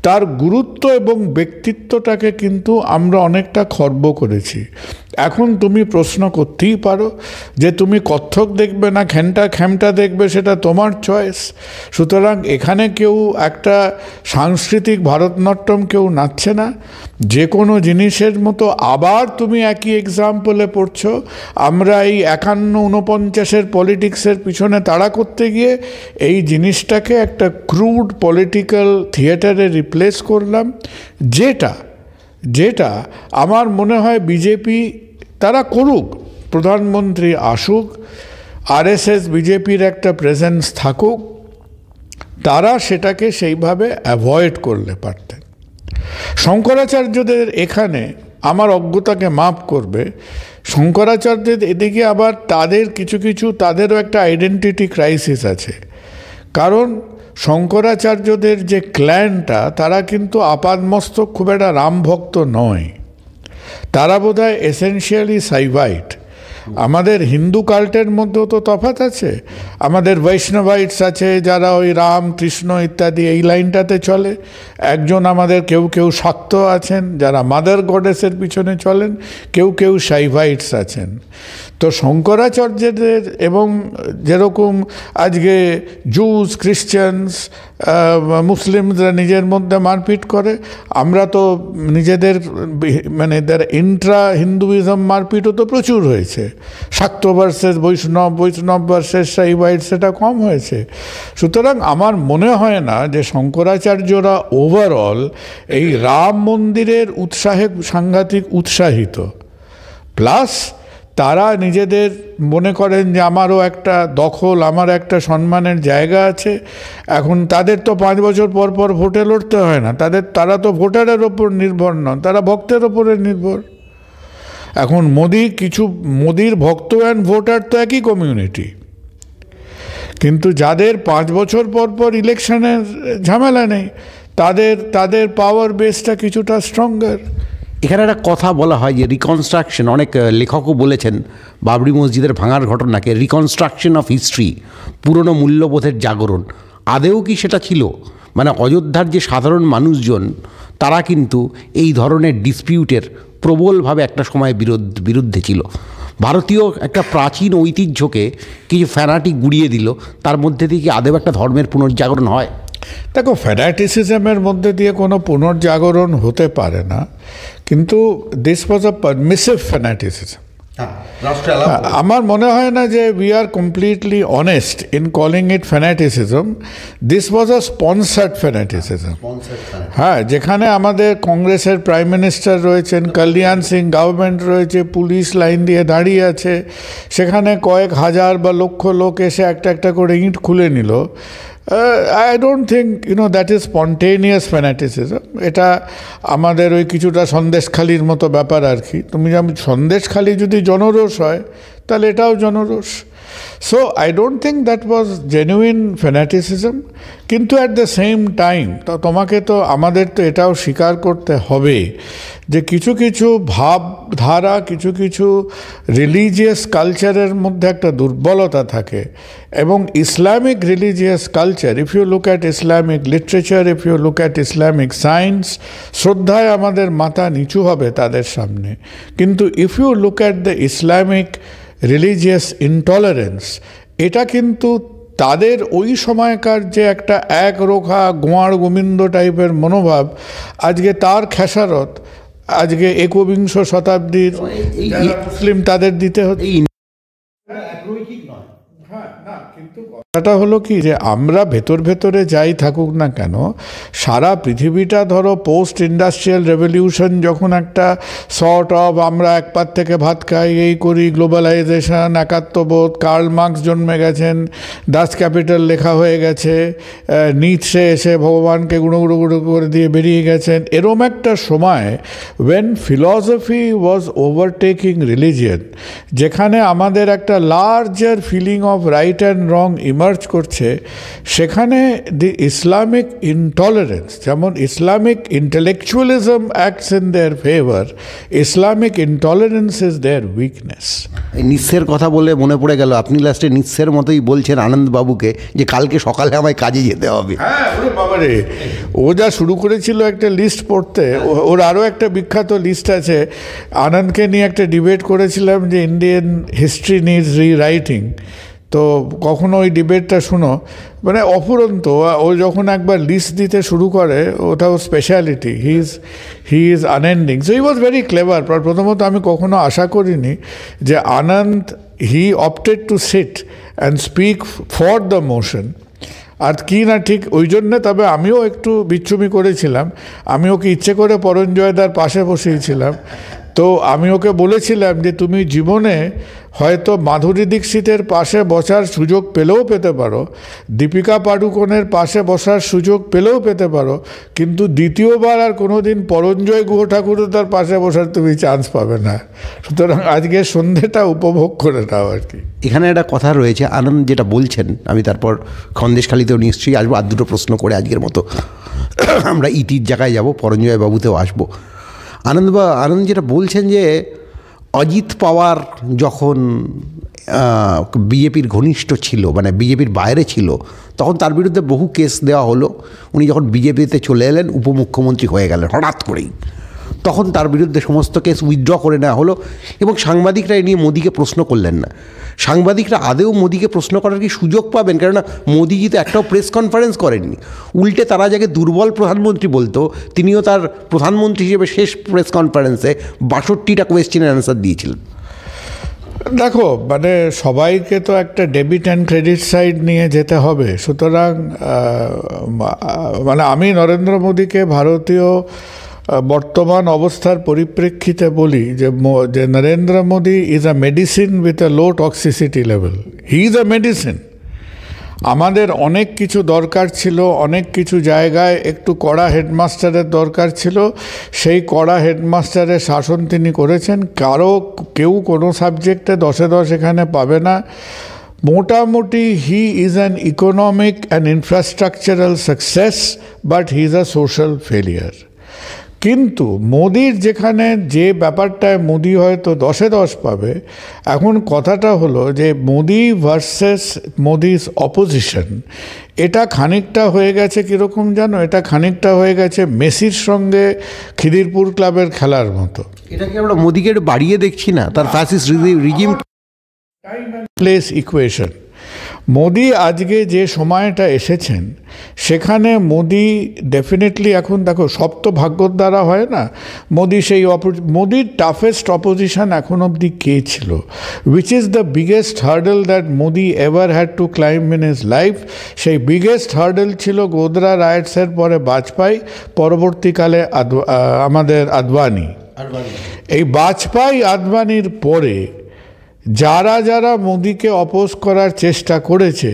তার গুরুত্ব এবং ব্যক্তিত্বটাকে কিন্তু আমরা অনেকটা খর্ব করেছি। এখন তুমি প্রশ্ন করতেই পারো যে তুমি কত্থক দেখবে না খেমটা দেখবে, সেটা তোমার চয়েস। সুতরাং এখানে কেউ একটা সাংস্কৃতিক ভারতনাট্যম কেউ নাচছে না। যে কোনো জিনিসের মতো আবার তুমি একই এক্সাম্পলে পড়ছো। আমরা এই 51-49-এর পলিটিক্সের পিছনে তাড়া করতে গিয়ে এই জিনিসটাকে একটা ক্রুড পলিটিক্যাল থিয়েটারে রিপ্লেস করলাম, যেটা আমার মনে হয় বিজেপি তারা করুক, প্রধানমন্ত্রী আসুক, আরএসএস বিজেপির একটা প্রেজেন্স থাকুক, তারা সেটাকে সেইভাবে অ্যাভয়েড করলে পারতেন। শঙ্করাচার্যদের এখানে আমার অজ্ঞতাকে মাপ করবে, শঙ্করাচার্যদের এদিকে আবার তাদের কিছু তাদেরও একটা আইডেন্টিটি ক্রাইসিস আছে। কারণ শঙ্করাচার্যদের যে ক্ল্যানটা, তারা কিন্তু আপাদমস্তক খুব একটা রামভক্ত নয়, তারা বোধহয় এসেনশিয়ালি সাইভাইট। আমাদের হিন্দু কাল্টের মধ্যেও তো তফাৎ আছে। আমাদের বৈষ্ণবাইটস আছে যারা ওই রাম কৃষ্ণ ইত্যাদি এই লাইনটাতে চলে। একজন আমাদের কেউ কেউ শাক্ত আছেন যারা মাদার গডেসের পিছনে চলেন, কেউ কেউ শাইভাইটস আছেন। তো শঙ্করাচার্যদের এবং যেরকম আজকে জুস খ্রিশ্চানস মুসলিমরা নিজের মধ্যে মারপিট করে, আমরা তো নিজেদের মানে ইন্ট্রা হিন্দুইজম মারপিটও তো প্রচুর হয়েছে। শাক্ত ভার্সেস বৈষ্ণব, বৈষ্ণব ভার্সেস শাইভাইট, সেটা কম হয়েছে। সুতরাং আমার মনে হয় না যে শঙ্করাচার্যরা ওভারঅল এই রাম মন্দিরের উৎসাহে সাংঘাতিক উৎসাহিত। প্লাস তারা নিজেদের মনে করেন যে আমারও একটা দখল, আমার একটা সম্মানের জায়গা আছে। এখন তাদের তো 5 বছর পর পর ভোটে লড়তে হয় না, তারা তো ভোটারের ওপর নির্ভর নন, তারা ভক্তের ওপরে নির্ভর। এখন মোদির ভক্ত অ্যান্ড ভোটার তো একই কমিউনিটি, কিন্তু যাদের 5 বছর পর পর ইলেকশনের ঝামেলা নেই, তাদের পাওয়ার বেসটা কিছুটা স্ট্রঙ্গার। এখানে একটা কথা বলা হয় যে রিকনস্ট্রাকশন, অনেক লেখকও বলেছেন বাবরি মসজিদের ভাঙার ঘটনাকে রিকনস্ট্রাকশন অফ হিস্ট্রি, পুরনো মূল্যবোধের জাগরণ। আদেও কি সেটা ছিল? মানে অযোধ্যার যে সাধারণ মানুষজন তারা কিন্তু এই ধরনের ডিসপিউটের প্রবলভাবে একটা সময় বিরুদ্ধে ছিল। ভারতীয় একটা প্রাচীন ঐতিহ্যকে কিছু ফ্যানাটিক গুড়িয়ে দিল, তার মধ্যে দিয়ে কি আদেও একটা ধর্মের পুনর্জাগরণ হয়? দেখো, ফ্যানাটিসিজমের মধ্যে দিয়ে কোনো পুনর্জাগরণ হতে পারে না, কিন্তু this was a permissive fanaticism. আমার মনে হয় না যে we are completely honest in calling it fanaticism. This was a sponsored fanaticism. হ্যাঁ, যেখানে আমাদের কংগ্রেসের প্রাইম মিনিস্টার রয়েছেন, কল্যাণ সিং গভর্নমেন্ট রয়েছে, পুলিশ লাইন দিয়ে দাঁড়িয়ে আছে, সেখানে কয়েক হাজার বা লক্ষ লোক এসে একটা একটা করে ইঁট খুলে নিল। I don't think that is spontaneous fanaticism. এটা আমাদের ওই কিছুটা সন্দেশখালির মতো ব্যাপার আর কি। তুমি সন্দেশখালি যদি জনরোষ হয় তাহলে এটাও জনরোষ। So I don't think that was genuine fanaticism. কিন্তু অ্যাট দ্য সেম টাইম তোমাকে তো আমাদের তো এটাও স্বীকার করতে হবে যে কিছু কিছু ভাবধারা, কিছু কিছু রিলিজিয়াস কালচারের মধ্যে একটা দুর্বলতা থাকে। এবং Islamic religious culture, if you look at Islamic literature, if you look at Islamic science, শ্রদ্ধায় আমাদের মাথা নিচু হবে তাদের সামনে। কিন্তু if you look at the Islamic religious intolerance, এটা কিন্তু তাদের ওই সময়কার যে একটা একরোখা গোয়াড় গোবিন্দ টাইপের মনোভাব, আজকে তার খেসারত আজকে একবিংশ শতাব্দীর মুসলিম তাদের দিতে হচ্ছে। কিন্তু কথাটা হলো কি যে আমরা ভেতরে যাই থাকুক না কেন, সারা পৃথিবীটা ধরো পোস্ট ইন্ডাস্ট্রিয়াল রেভলিউশন যখন একটা সর্ট অফ আমরা এক পাত থেকে ভাত খাই এই করি, গ্লোবালাইজেশন, একাত্মবোধ, কার্ল মার্কস জন্মে গেছেন, দাস ক্যাপিটাল লেখা হয়ে গেছে, নিটসে এসে ভগবানকে গুঁড়ো গুঁড়ো গুঁড়ো করে দিয়ে বেরিয়ে গেছেন। এরম একটা সময় when philosophy was overtaking religion, যেখানে আমাদের একটা larger feeling of right and wrong emerge করছে, সেখানে দি ইসলামিক ইনটলারেন্স, যেমন Islamic intellectualism acts in their favour, Islamic intolerance is their weakness. নিঃস্বের কথা বলে মনে পড়ে গেল, আপনি লাস্টে নিঃস্বের মতোই বলছেন আনন্দবাবুকে যে কালকে সকালে আমায় কাজে যেতে হবে। হ্যাঁ বাবারে, ও যা শুরু করেছিল একটা লিস্ট পড়তে, ওর আরও একটা বিখ্যাত লিস্ট আছে। আনন্দকে নিয়ে একটা ডিবেট করেছিলাম যে ইন্ডিয়ান হিস্ট্রি নিডস রিরাইটিং। তো কখনো ওই ডিবেটটা শুনো, মানে অফুরন্ত। ও যখন একবার লিস্ট দিতে শুরু করে, ওটাও speciality, he is unending. So he was very clever. প্রথমত আমি কখনো আশা করিনি যে Anand he opted to sit and speak for the motion. আর কি না ঠিক ওই জন্যে, তবে আমিও একটু বিচ্ছুমি করেছিলাম। আমি ওকে ইচ্ছে করে পরঞ্জয়দার পাশে বসিয়েছিলাম। তো আমি ওকে বলেছিলাম যে তুমি জীবনে হয়তো মাধুরী দীক্ষিতের পাশে বসার সুযোগ পেলেও পেতে পারো, দীপিকা পাডুকোনের পাশে বসার সুযোগ পেলেও পেতে পারো, কিন্তু দ্বিতীয়বার আর কোনো দিন পরঞ্জয় গুহ ঠাকুরদার পাশে বসার তুমি চান্স পাবে না। সুতরাং আজকে সন্ধ্যেটা উপভোগ করে নাও আর কি। এখানে একটা কথা রয়েছে, আনন্দ যেটা বলছেন, আমি তারপর খন্দেশখালিতেও নিশ্চয়ই আসবো, আর দুটো প্রশ্ন করে আজকের মতো আমরা ইতির জায়গায় যাব, পরঞ্জয় বাবুতেও আসবো। আনন্দ যেটা বলছেন যে অজিত পাওয়ার যখন বিজেপির ঘনিষ্ঠ ছিল, মানে বিজেপির বাইরে ছিল, তখন তার বিরুদ্ধে বহু কেস দেওয়া হলো। উনি যখন বিজেপিতে চলে এলেন, উপমুখ্যমন্ত্রী হয়ে গেলেন হঠাৎ করেই, তখন তার বিরুদ্ধে সমস্ত কেস উইথড্র করে নেওয়া হলো এবং সাংবাদিকরা এ নিয়ে মোদিকে প্রশ্ন করলেন না। সাংবাদিকরা আদেও মোদিকে প্রশ্ন করার কি সুযোগ পাবেন? কেননা মোদিজি তো একটাও প্রেস কনফারেন্স করেননি। উল্টে তারা যাকে দুর্বল প্রধানমন্ত্রী বলতো, তিনিও তার প্রধানমন্ত্রী হিসেবে শেষ প্রেস কনফারেন্সে 62টা কোয়েশ্চেনের অ্যান্সার দিয়েছিলেন। দেখো, মানে সবাইকে তো একটা ডেবিট অ্যান্ড ক্রেডিট সাইড নিয়ে যেতে হবে। সুতরাং মানে আমি নরেন্দ্র মোদীকে ভারতীয় বর্তমান অবস্থার পরিপ্রেক্ষিতে বলি যে Narendra Modi is a medicine with a low toxicity level. He is a medicine. আমাদের অনেক কিছু দরকার ছিল, অনেক কিছু জায়গায় একটু কড়া হেডমাস্টারের দরকার ছিল। সেই কড়া হেডমাস্টারের শাসন তিনি করেছেন। কেউ কোনো সাবজেক্টে 10-এ 10 এখানে পাবে না। মোটামুটি he is an economic and infrastructural success, but he is a social failure. কিন্তু মোদির যেখানে যে ব্যাপারটায় মোদি হয়তো 10-এ 10 পাবে, এখন কথাটা হলো যে মোদি ভার্সেস মোদিস অপোজিশন, এটা খানিকটা হয়ে গেছে কীরকম জানো? এটা খানিকটা হয়ে গেছে মেসির সঙ্গে খিদিরপুর ক্লাবের খেলার মতো। এটা কি আমরা মোদিকে একটু বাড়িয়ে দেখছি না? তার fascist regime time and place equation. Modi আজকে যে সময়টা এসেছেন, সেখানে মোদি ডেফিনেটলি, এখন দেখো সব তো ভাগ্যর দ্বারা হয় না। মোদির টাফেস্ট অপোজিশন এখন অবধি কে ছিল? Which is the biggest hurdle that Modi ever had to climb in his life? সেই বিগেস্ট হার্ডল ছিল গোধরা রাইটসের পরে বাজপেয়ী, পরবর্তীকালে আমাদের আদবানি। এই বাজপেয়ী আদবানির পরে যারা মোদিকে অপোজ করার চেষ্টা করেছে,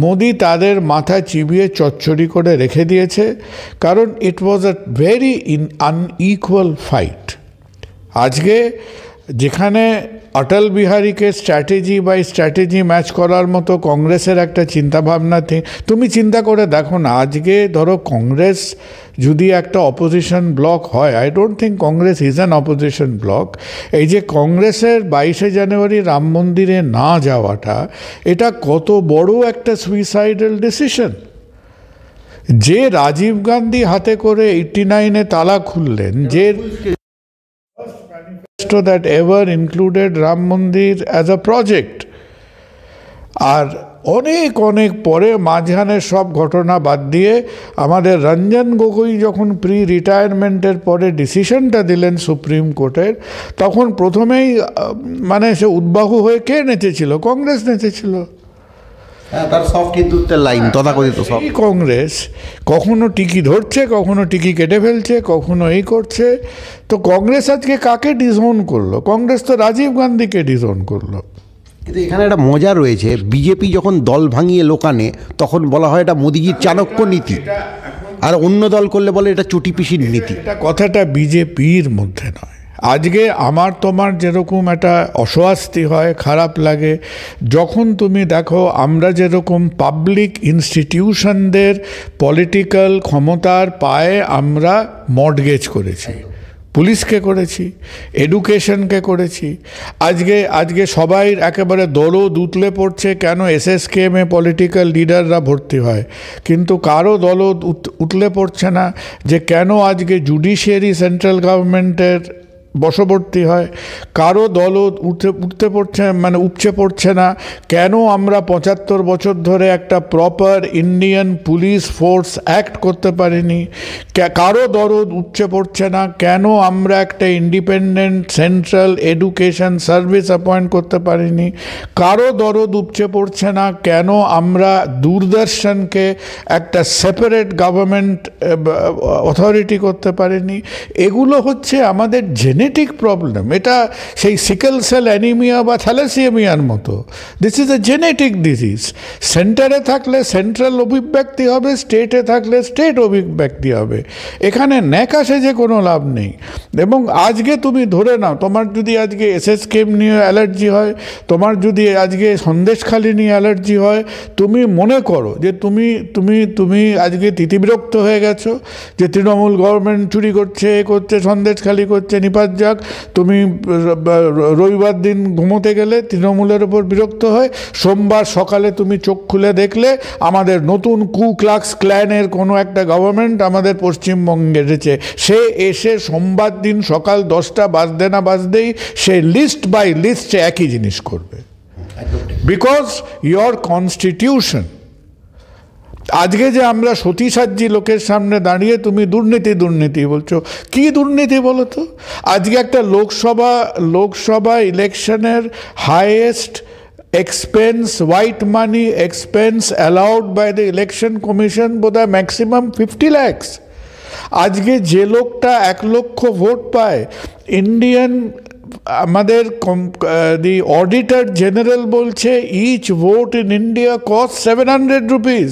মোদি তাদের মাথা চিবিয়ে চচ্চড়ি করে রেখে দিয়েছে। কারণ ইট ওয়াজ আ ভেরি আনইকুয়াল ফাইট। আজকে যেখানে অটল বিহারীকে স্ট্র্যাটেজি ম্যাচ করার মতো কংগ্রেসের একটা চিন্তাভাবনা, তুমি চিন্তা করে দেখো না, আজকে ধরো কংগ্রেস যদি একটা অপোজিশন ব্লক হয়, I don't think Congress is an opposition block. এই যে কংগ্রেসের 22শে জানুয়ারি রাম মন্দিরে না যাওয়াটা, এটা কত বড় একটা সুইসাইডাল ডিসিশন। যে রাজীব গান্ধী হাতে করে 89-এ তালা খুললেন, যে that ever included Ram Mandir as a project, আর অনেক পরে মাঝখানের সব ঘটনা বাদ দিয়ে আমাদের রঞ্জন গগৈ যখন রিটায়ারমেন্টের পরে ডিসিশনটা দিলেন সুপ্রিম কোর্টের, তখন প্রথমেই মানে সে উদ্বাহু হয়ে কে নেচেছিল? কংগ্রেস নেচেছিল। তার সফট হিন্দুত্বের লাইন, তথাকথিত সফট। এই কংগ্রেস কখনো টিকি ধরছে, কখনো টিকি কেটে ফেলছে, কখনো এই করছে। তো কংগ্রেস আজকে কাকে ডিসওন করলো? কংগ্রেস তো রাজীব গান্ধীকে ডিসওন করলো। কিন্তু এখানে একটা মজা রয়েছে, বিজেপি যখন দল ভাঙিয়ে লোকানে, তখন বলা হয় এটা মোদিজির চাণক্য নীতি, আর অন্য দল করলে বলে এটা চটি পিসির নীতি। এটা কথাটা বিজেপির মধ্যে নয়। আজকে আমার তোমার যেরকম একটা অস্বস্তি হয়, খারাপ লাগে, যখন তুমি দেখো আমরা যেরকম পাবলিক ইনস্টিটিউশনদের পলিটিক্যাল ক্ষমতার পায়ে আমরা মর্টগেজ করেছি, পুলিশকে করেছি, এডুকেশনকে করেছি। আজকে সবাই একেবারে দরদ উতলে পড়ছে কেন এসএসকেএমে পলিটিক্যাল লিডাররা ভর্তি হয়, কিন্তু কারো দরদ উতলে পড়ছে না যে কেন আজকে জুডিশিয়ারি সেন্ট্রাল গভর্নমেন্টের বশবর্তী হয়। কারো দল উপচে পড়ছে না কেন আমরা 75 বছর ধরে একটা proper Indian police force act করতে পারিনি। কারো দরদ উপচে পড়ছে না কেন আমরা একটা independent central education service appoint করতে পারিনি। কারো দরদ উপচে পড়ছে না কেন আমরা দূরদর্শনকে একটা সেপারেট গভর্নমেন্ট অথরিটি করতে পারিনি। এগুলো হচ্ছে আমাদের জেনেটিক প্রবলেম। এটা সেই সিকেল সেল অ্যানিমিয়া বা থ্যালাসেমিয়ার মতো। This is a genetic disease. সেন্টারে থাকলে সেন্ট্রাল অভিব্যক্তি হবে, স্টেটে থাকলে স্টেট অভিব্যক্তি হবে। এখানে ন্যাকা সেজে কোনো লাভ নেই। এবং আজকে তুমি ধরে নাও, তোমার যদি আজকে এসএসকেএম নিয়ে অ্যালার্জি হয়, তোমার যদি আজকে সন্দেশখালি নিয়ে অ্যালার্জি হয়, তুমি মনে করো যে তুমি আজকে তিতিবিরক্ত হয়ে গেছো যে তৃণমূল গভর্নমেন্ট চুরি করছে, সন্দেশখালি করছে, নিপাত রাত যাক, তুমি রবিবার দিন ঘুমোতে গেলে তৃণমূলের ওপর বিরক্ত হয়, সোমবার সকালে তুমি চোখ খুলে দেখলে আমাদের নতুন কু ক্লাক্স ক্ল্যানের কোনো একটা গভর্নমেন্ট আমাদের পশ্চিমবঙ্গে এসেছে। সে এসে সোমবার দিন সকাল 10টা বাজতে না বাজতেই সে লিস্ট বাই লিস্ট একই জিনিস করবে, বিকজ ইয়োর কনস্টিটিউশন। আজকে যে আমরা সতীসাজ্জি লোকের সামনে দাঁড়িয়ে তুমি দুর্নীতি দুর্নীতি বলছো, কি দুর্নীতি বলো তো? আজকে একটা লোকসভা ইলেকশনের highest expense, white money expense allowed by the election commission বোধহয় ম্যাক্সিমাম 50 lakhs। আজকে যে লোকটা 1 লক্ষ ভোট পায়, ইন্ডিয়ান আমাদের দি অডিটর জেনারেল বলছে each vote in India cost 700 rupees।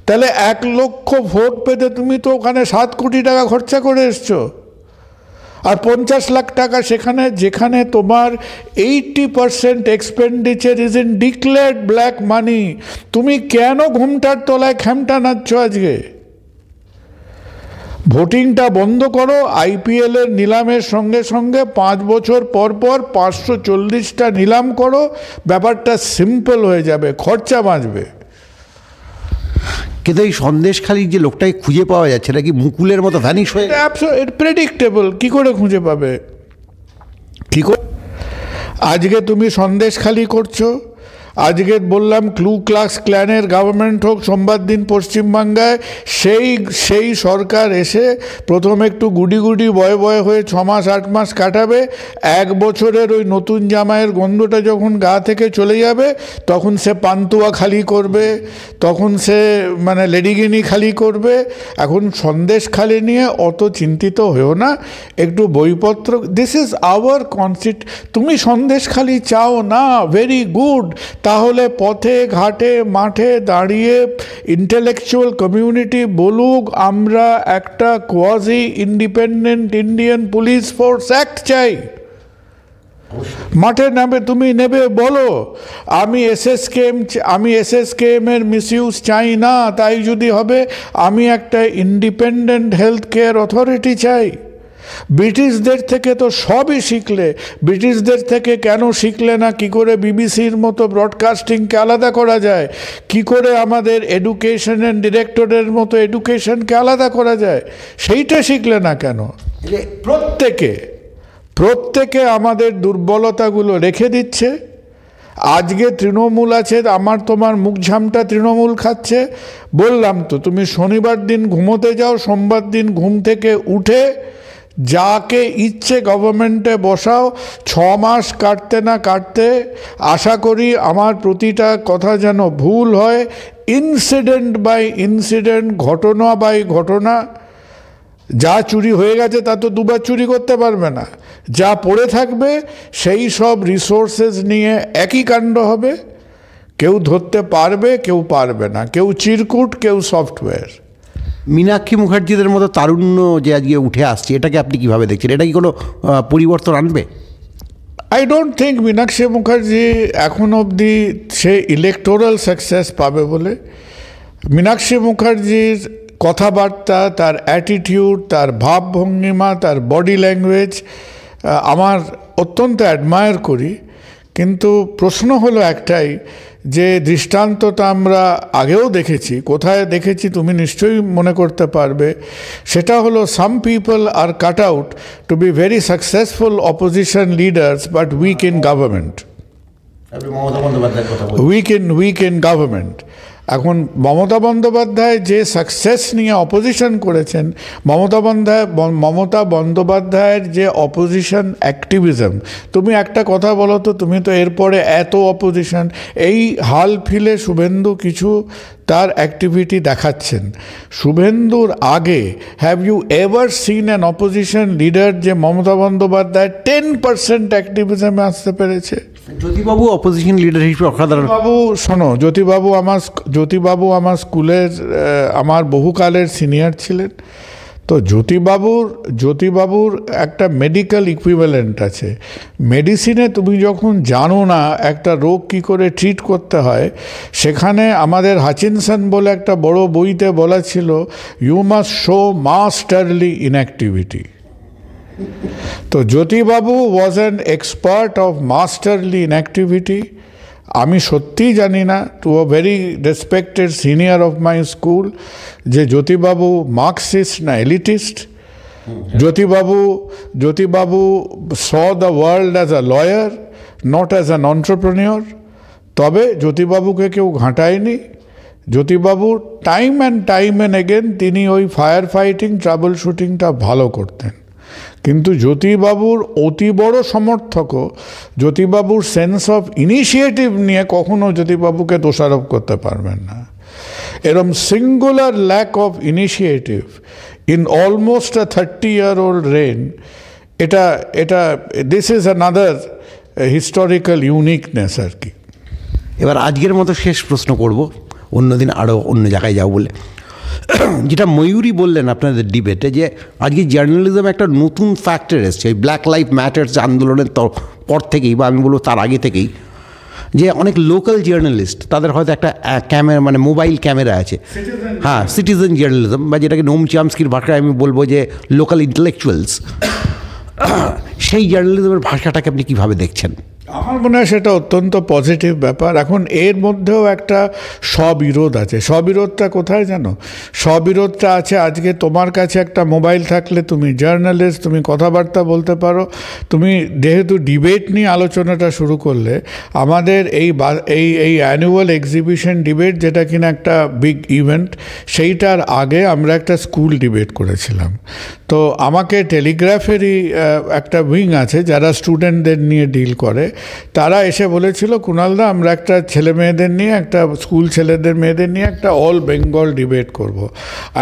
তাহলে 1 লক্ষ ভোট পেতে তুমি তো ওখানে 7 কোটি টাকা খরচা করে এসছো, আর 50 লাখ টাকা সেখানে, যেখানে তোমার 80% expenditure is in declared black money. তুমি কেন ঘুমটার তলায় খ্যামটা নাচ্ছ আজকে? ভোটিংটা বন্ধ করো, IPL এর নিলামের সঙ্গে সঙ্গে 5 বছর পর পর 540টা নিলাম করো, ব্যাপারটা সিম্পল হয়ে যাবে, খরচা বাঁচবে। কিন্তু এই সন্দেশখালির যে লোকটাকে খুঁজে পাওয়া যাচ্ছে নাকি মুকুলের মতো ভ্যানিশ হয়ে, প্রেডিক্টেবল। কি করে খুঁজে পাবে? কি করে? আজকে তুমি সন্দেশখালি করছো, আজকে বললাম ক্লু ক্লাক্স ক্ল্যানের গভর্নমেন্ট হোক সোমবার দিন পশ্চিমবাংলায়, সেই সরকার এসে প্রথমে একটু গুডি গুডি বয়ে বয়ে হয়ে 6 মাস 8 মাস কাটাবে। 1 বছরের ওই নতুন জামাইয়ের গন্ধটা যখন গা থেকে চলে যাবে, তখন সে পান্তুয়া খালি করবে, তখন সে মানে লেডিগিনি খালি করবে। এখন সন্দেশখালি নিয়ে অত চিন্তিত হয়েও না, একটু বইপত্র, দিস ইজ আওয়ার তুমি সন্দেশখালি চাও না, ভেরি গুড। তাহলে পথে ঘাটে মাঠে দাঁড়িয়ে ইন্টেলেকচুয়াল কমিউনিটি বলুক আমরা একটা quasi independent Indian police force act চাই। মাঠে নামে তুমি নেবে বলো আমি এসএসকেএম এর মিসইউজ চাই না, তাই যদি হবে আমি একটা ইন্ডিপেন্ডেন্ট হেলথ কেয়ার অথরিটি চাই। ব্রিটিশদের থেকে তো সবই শিখলে, ব্রিটিশদের থেকে কেন শিখলে না কি করে বিবিসির মতো ব্রডকাস্টিংকে আলাদা করা যায়, কি করে আমাদের এডুকেশনের ডিরেক্টরের মতো এডুকেশনকে আলাদা করা যায়, সেইটা শিখলে না কেন? প্রত্যেকে আমাদের দুর্বলতাগুলো রেখে দিচ্ছে। আজকে তৃণমূল আছে, আমার তোমার মুখ ঝামটা তৃণমূল খাচ্ছে। বললাম তো, তুমি শনিবার দিন ঘুমোতে যাও, সোমবার দিন ঘুম থেকে উঠে যাকে ইচ্ছে গভর্নমেন্টে বসাও, 6 মাস কাটতে না কাটতে আশা করি আমার প্রতিটা কথা যেন ভুল হয়, ইনসিডেন্ট বাই ইনসিডেন্ট, ঘটনা বাই ঘটনা। যা চুরি হয়ে গেছে তা তো দুবার চুরি করতে পারবে না, যা পড়ে থাকবে সেই সব রিসোর্সেস নিয়ে একই কাণ্ড হবে। কেউ ধরতে পারবে, কেউ পারবে না, কেউ চিরকুট, কেউ সফটওয়্যার। মীনাক্ষী মুখার্জিদের মতো তারুণ্য যে আজকে উঠে আসছে, এটাকে আপনি কিভাবে দেখছেন? এটা কি কোনো পরিবর্তন আনবে? I don't think Meenakshi Mukherjee এখন অবধি সে ইলেকটোরাল সাকসেস পাবে বলে। মীনাক্ষী মুখার্জির কথাবার্তা, তার অ্যাটিটিউড, তার ভাবভঙ্গিমা, তার বডি ল্যাঙ্গুয়েজ আমার অত্যন্ত অ্যাডমায়ার করি। কিন্তু প্রশ্ন হলো একটাই, যে দৃষ্টান্তটা আমরা আগেও দেখেছি, কোথায় দেখেছি তুমি নিশ্চয়ই মনে করতে পারবে, সেটা হলো some people are cut out to be very successful opposition leaders but weak in government, weak in government. এখন মমতা বন্দ্যোপাধ্যায় যে সাকসেস নিয়ে অপোজিশন করেছেন, মমতা বন্দ্যোপাধ্যায়ের যে অপোজিশন অ্যাক্টিভিজম, তুমি একটা কথা বলো তো, তুমি তো এরপরে এত অপোজিশন, এই হাল ফিলে শুভেন্দু কিছু তার অ্যাক্টিভিটি দেখাচ্ছেন। শুভেন্দুর আগে have you ever seen an opposition leader যে মমতা বন্দ্যোপাধ্যায় 10% অ্যাক্টিভিজমে আসতে পেরেছে? জ্যোতিবাবু অপোজিশন লিডার হিসেবে অসাধারণ। বাবু শোনো, জ্যোতিবাবু আমার স্কুলের আমার বহুকালের সিনিয়র ছিলেন। তো জ্যোতিবাবুর একটা মেডিকেল ইকুইভ্যালেন্ট আছে। মেডিসিনে তুমি যখন জানো না একটা রোগ কি করে ট্রিট করতে হয়, সেখানে আমাদের হাচিনসন বলে একটা বড় বইতে বলা ছিল, you must show masterly inactivity. তো Jyotibabu was an expert of masterly inactivity. আমি সত্যিই জানি না, to a very respected senior of my school, যে জ্যোতিবাবু মার্কসিস্ট না elitist. Jyotibabu saw the world as a lawyer, not as an entrepreneur. তবে জ্যোতিবাবুকে কেউ ঘাঁটায়নি। Jyotibabu time and again তিনি ওই ফায়ার ফাইটিং, ট্রাবল শুটিংটা ভালো করতেন। কিন্তু জ্যোতিবাবুর অতি বড় সমর্থকও জ্যোতিবাবুর সেন্স অফ ইনিশিয়েটিভ নিয়ে কখনো জ্যোতিবাবুকে দোষারোপ করতে পারবেন না। এরম singular lack of initiative in almost a 30-year-old reign, এটা this is another historical uniqueness আর কি। এবার আজকের মতো শেষ প্রশ্ন করব, অন্যদিন আরও অন্য জায়গায় যাও বলে। যেটা ময়ূরী বললেন আপনাদের ডিবেটে, যে আজকে জার্নালিজম একটা নতুন ফ্যাক্টর এসছে ওই ব্ল্যাক লাইফ ম্যাটার্স আন্দোলনের পর থেকেই, বা আমি বলবো তার আগে থেকেই, যে অনেক লোকাল জার্নালিস্ট তাদের হয়তো একটা ক্যামেরা মানে মোবাইল ক্যামেরা আছে, হ্যাঁ, সিটিজেন জার্নালিজম, বা যেটাকে নোম চামস্কির ভাষায় আমি বলবো যে লোকাল ইন্টেলেকচুয়ালস, সেই জার্নালিজমের ভাষাটাকে আপনি কীভাবে দেখছেন? আমার মনে হয় সেটা অত্যন্ত পজিটিভ ব্যাপার। এখন এর মধ্যেও একটা স্ববিরোধ আছে। স্ববিরোধটা কোথায় জানো? স্ববিরোধটা আছে আজকে তোমার কাছে একটা মোবাইল থাকলে তুমি জার্নালিস্ট, তুমি কথাবার্তা বলতে পারো। তুমি যেহেতু ডিবেট নিয়ে আলোচনাটা শুরু করলে, আমাদের এই অ্যানুয়াল এক্সিবিশন ডিবেট, যেটা কিনা একটা বিগ ইভেন্ট, সেইটার আগে আমরা একটা স্কুল ডিবেট করেছিলাম। তো আমাকে টেলিগ্রাফেরই একটা উইং আছে যারা স্টুডেন্টদের নিয়ে ডিল করে, তারা এসে বলেছিল, কুণালদা আমরা একটা ছেলে মেয়েদের নিয়ে, একটা স্কুল ছেলেদের মেয়েদের নিয়ে একটা অল বেঙ্গল ডিবেট করব।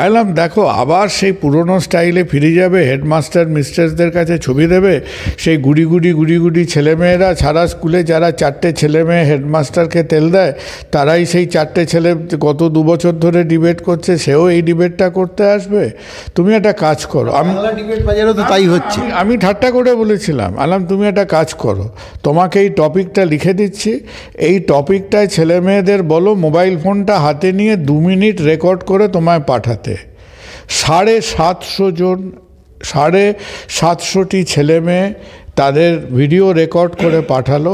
আইলাম দেখো আবার সেই পুরনো স্টাইলে ফিরে যাবে, হেডমাস্টার মিস্ট্রেসদের কাছে ছবি দেবে, সেই গুড়ি গুড়ি ছেলেমেয়েরা সারা স্কুলে যারা 4টে ছেলে মেয়ে হেডমাস্টারকে তেল দেয়, তারাই সেই 4টে ছেলে গত 2 বছর ধরে ডিবেট করছে, সেও এই ডিবেটটা করতে আসবে। তুমি একটা কাজ করো, তাই হচ্ছে। আমি ঠাট্টা করে বলেছিলাম, আলাম তুমি একটা কাজ করো, তোমাকে এই টপিকটা লিখে দিচ্ছি, এই টপিকটায় ছেলে মেয়েদের বলো মোবাইল ফোনটা হাতে নিয়ে 2 মিনিট রেকর্ড করে তোমায় পাঠাতে। 750টি ছেলে মেয়ে তাদের ভিডিও রেকর্ড করে পাঠালো।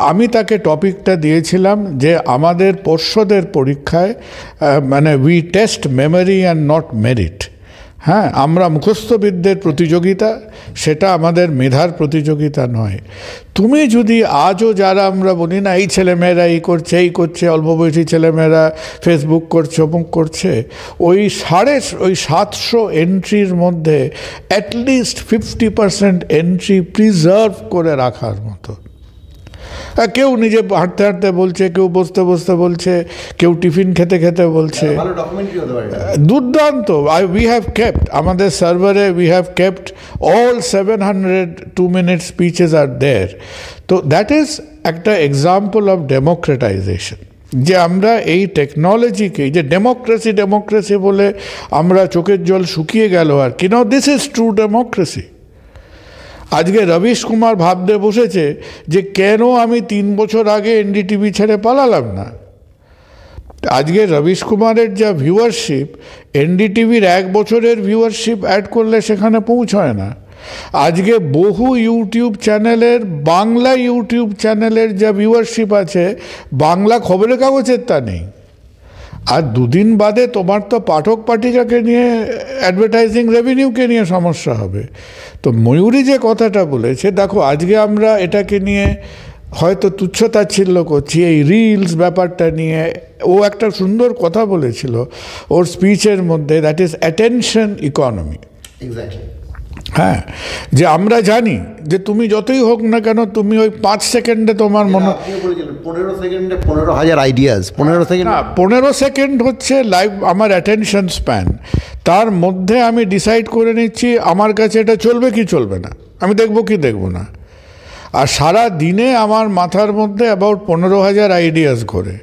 আমি তাকে টপিকটা দিয়েছিলাম যে আমাদের পর্ষদের পরীক্ষায় মানে we test memory and not merit. হ্যাঁ, আমরা মুখস্থবিদদের প্রতিযোগিতা, সেটা আমাদের মেধার প্রতিযোগিতা নয়। তুমি যদি আজও যারা আমরা বলি না এই ছেলেমেয়েরা এই করছে, অল্প বয়সী ছেলেমেয়েরা ফেসবুক করছে, অমুক করছে, ওই 700 এন্ট্রির মধ্যে অ্যাটলিস্ট 50% এন্ট্রি প্রিজার্ভ করে রাখার মতো। কেউ নিজে হাঁটতে হাঁটতে বলছে, কেউ বসতে বসতে বলছে, কেউ টিফিন খেতে খেতে বলছে, দুর্দান্ত। উই হ্যাভ কেপ্ট আমাদের সার্ভারে, we have kept all 700 2-minute speeches are there. তো দ্যাট ইজ একটা এক্সাম্পল অফ ডেমোক্রেটাইজেশন, যে আমরা এই টেকনোলজিকে, যে ডেমোক্রেসি বলে আমরা চোখের জল শুকিয়ে গেল আর কি, নাও দিস ইজ ট্রু ডেমোক্রেসি। আজকে রবিশ কুমার ভাবতে বসেছে যে কেন আমি 3 বছর আগে এনডিটিভি ছেড়ে পালালাম না। আজকে রবিশ কুমারের যা ভিউয়ারশিপ, এনডিটিভির 1 বছরের ভিউয়ারশিপ অ্যাড করলে সেখানে পৌঁছয় না। আজকে বহু ইউটিউব চ্যানেলের, বাংলা ইউটিউব চ্যানেলের যা ভিউয়ারশিপ আছে, বাংলা খবরের কাগজের তা নেই। আর 2 দিন বাদে তোমার তো পাঠক পাঠিকাকে নিয়ে, অ্যাডভার্টাইজিং রেভিনিউকে নিয়ে সমস্যা হবে। তো ময়ূরী যে কথাটা বলেছে, দেখো আজকে আমরা এটাকে নিয়ে হয়তো তুচ্ছতাচ্ছিল্য করছি, এই রিলস ব্যাপারটা নিয়ে। ও একটা সুন্দর কথা বলেছিল ওর স্পিচের মধ্যে, দ্যাট ইজ অ্যাটেনশন ইকোনমি। হ্যাঁ, যে আমরা জানি যে তুমি যতই হোক না কেন, তুমি ওই 5 সেকেন্ডে তোমার মনে, 15 সেকেন্ডে 15,000 আইডিয়াস, 15 সেকেন্ড হচ্ছে লাইভ আমার অ্যাটেনশন স্প্যান। তার মধ্যে আমি ডিসাইড করে নিচ্ছি আমার কাছে এটা চলবে কি চলবে না, আমি দেখবো কি দেখবো না। আর সারা দিনে আমার মাথার মধ্যে অ্যাবাউট 15,000 আইডিয়াস ঘোরে।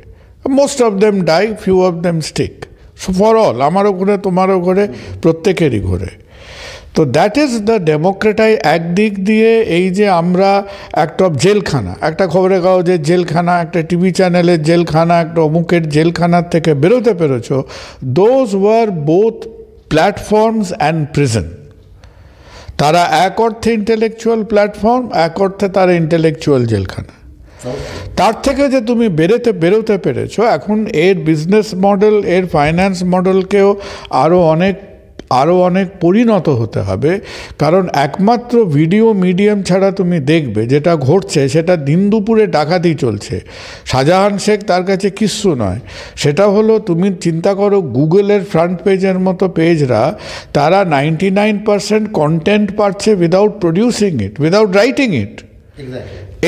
Most of them die, few of them stick. For all, আমারও ঘুরে, তোমারও ঘুরে, প্রত্যেকেরই ঘুরে। তো দ্যাট ইজ দ্য ডেমোক্রেটাই। একদিক দিয়ে এই যে আমরা একটা জেলখানা, একটা খবরের কাগজের জেলখানা, একটা টিভি চ্যানেলের জেলখানা, একটা অমুকের জেলখানার থেকে বেরোতে পেরেছো, those were both platforms and prison. তারা এক অর্থে ইন্টেলেকচুয়াল প্ল্যাটফর্ম, এক অর্থে তারা ইন্টেলেকচুয়াল জেলখানা। তার থেকে যে তুমি বেরোতে পেরেছো, এখন এর বিজনেস মডেল, এর ফাইন্যান্স মডেলকেও আরও অনেক পরিণত হতে হবে। কারণ একমাত্র ভিডিও মিডিয়াম ছাড়া তুমি দেখবে যেটা ঘটছে সেটা দিন দুপুরে ডাকাতি চলছে। শাহজাহান শেখ তার কাছে কিচ্ছু নয়। সেটা হলো, তুমি চিন্তা করো, গুগলের ফ্রন্ট পেজের মতো পেজরা তারা 99% কন্টেন্ট পাচ্ছে without producing it, without writing it.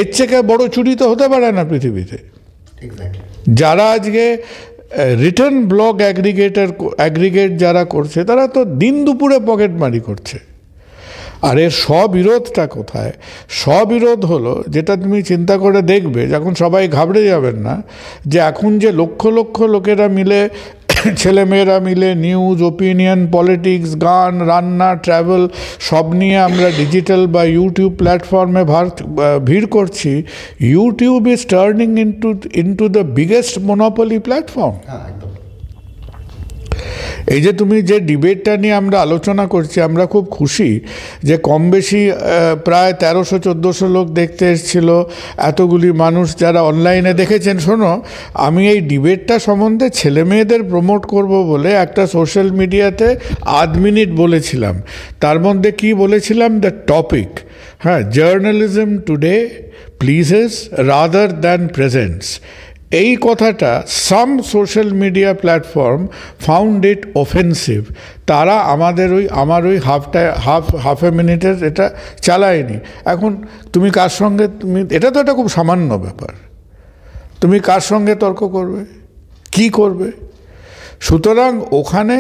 এর থেকে বড় চুরি তো হতে পারে না পৃথিবীতে। যারা আজকে রিটার্ন ব্লগ অ্যাগ্রিগেট যারা করছে, তারা তো দিন দুপুরে পকেটমারি করছে। আর এর স্ববিরোধটা কোথায়? স্ববিরোধ হলো, যেটা তুমি চিন্তা করে দেখবে, যখন সবাই ঘাবড়ে যাবেন না, যে এখন যে লক্ষ লক্ষ লোকেরা মিলে, ছেলেমেয়েরা মিলে নিউজ, ওপিনিয়ন, পলিটিক্স, গান, রান্না, ট্রাভেল সব নিয়ে আমরা ডিজিটাল বা ইউটিউব প্ল্যাটফর্মে ভিড় করছি। YouTube is turning into the biggest monopoly platform. এই যে তুমি যে ডিবেটটা নিয়ে আমরা আলোচনা করছি, আমরা খুব খুশি যে কম বেশি প্রায় 1300-1400 লোক দেখতে এসেছিল, এতগুলি মানুষ যারা অনলাইনে দেখেছেন। শোনো, আমি এই ডিবেটটা সম্বন্ধে ছেলে মেয়েদের প্রমোট করব বলে একটা সোশ্যাল মিডিয়াতে 8 মিনিট বলেছিলাম। তার মধ্যে কি বলেছিলাম? দ্য টপিক, হ্যাঁ, journalism today pledges rather than presents. এই কথাটা সাম social media platform found it offensive. তারা আমার ওই হাফ এ মিনিটের এটা চালায়নি। এখন তুমি কার সঙ্গে, এটা তো একটা খুব সামান্য ব্যাপার, তুমি কার সঙ্গে তর্ক করবে, কি করবে? সুতরাং ওখানে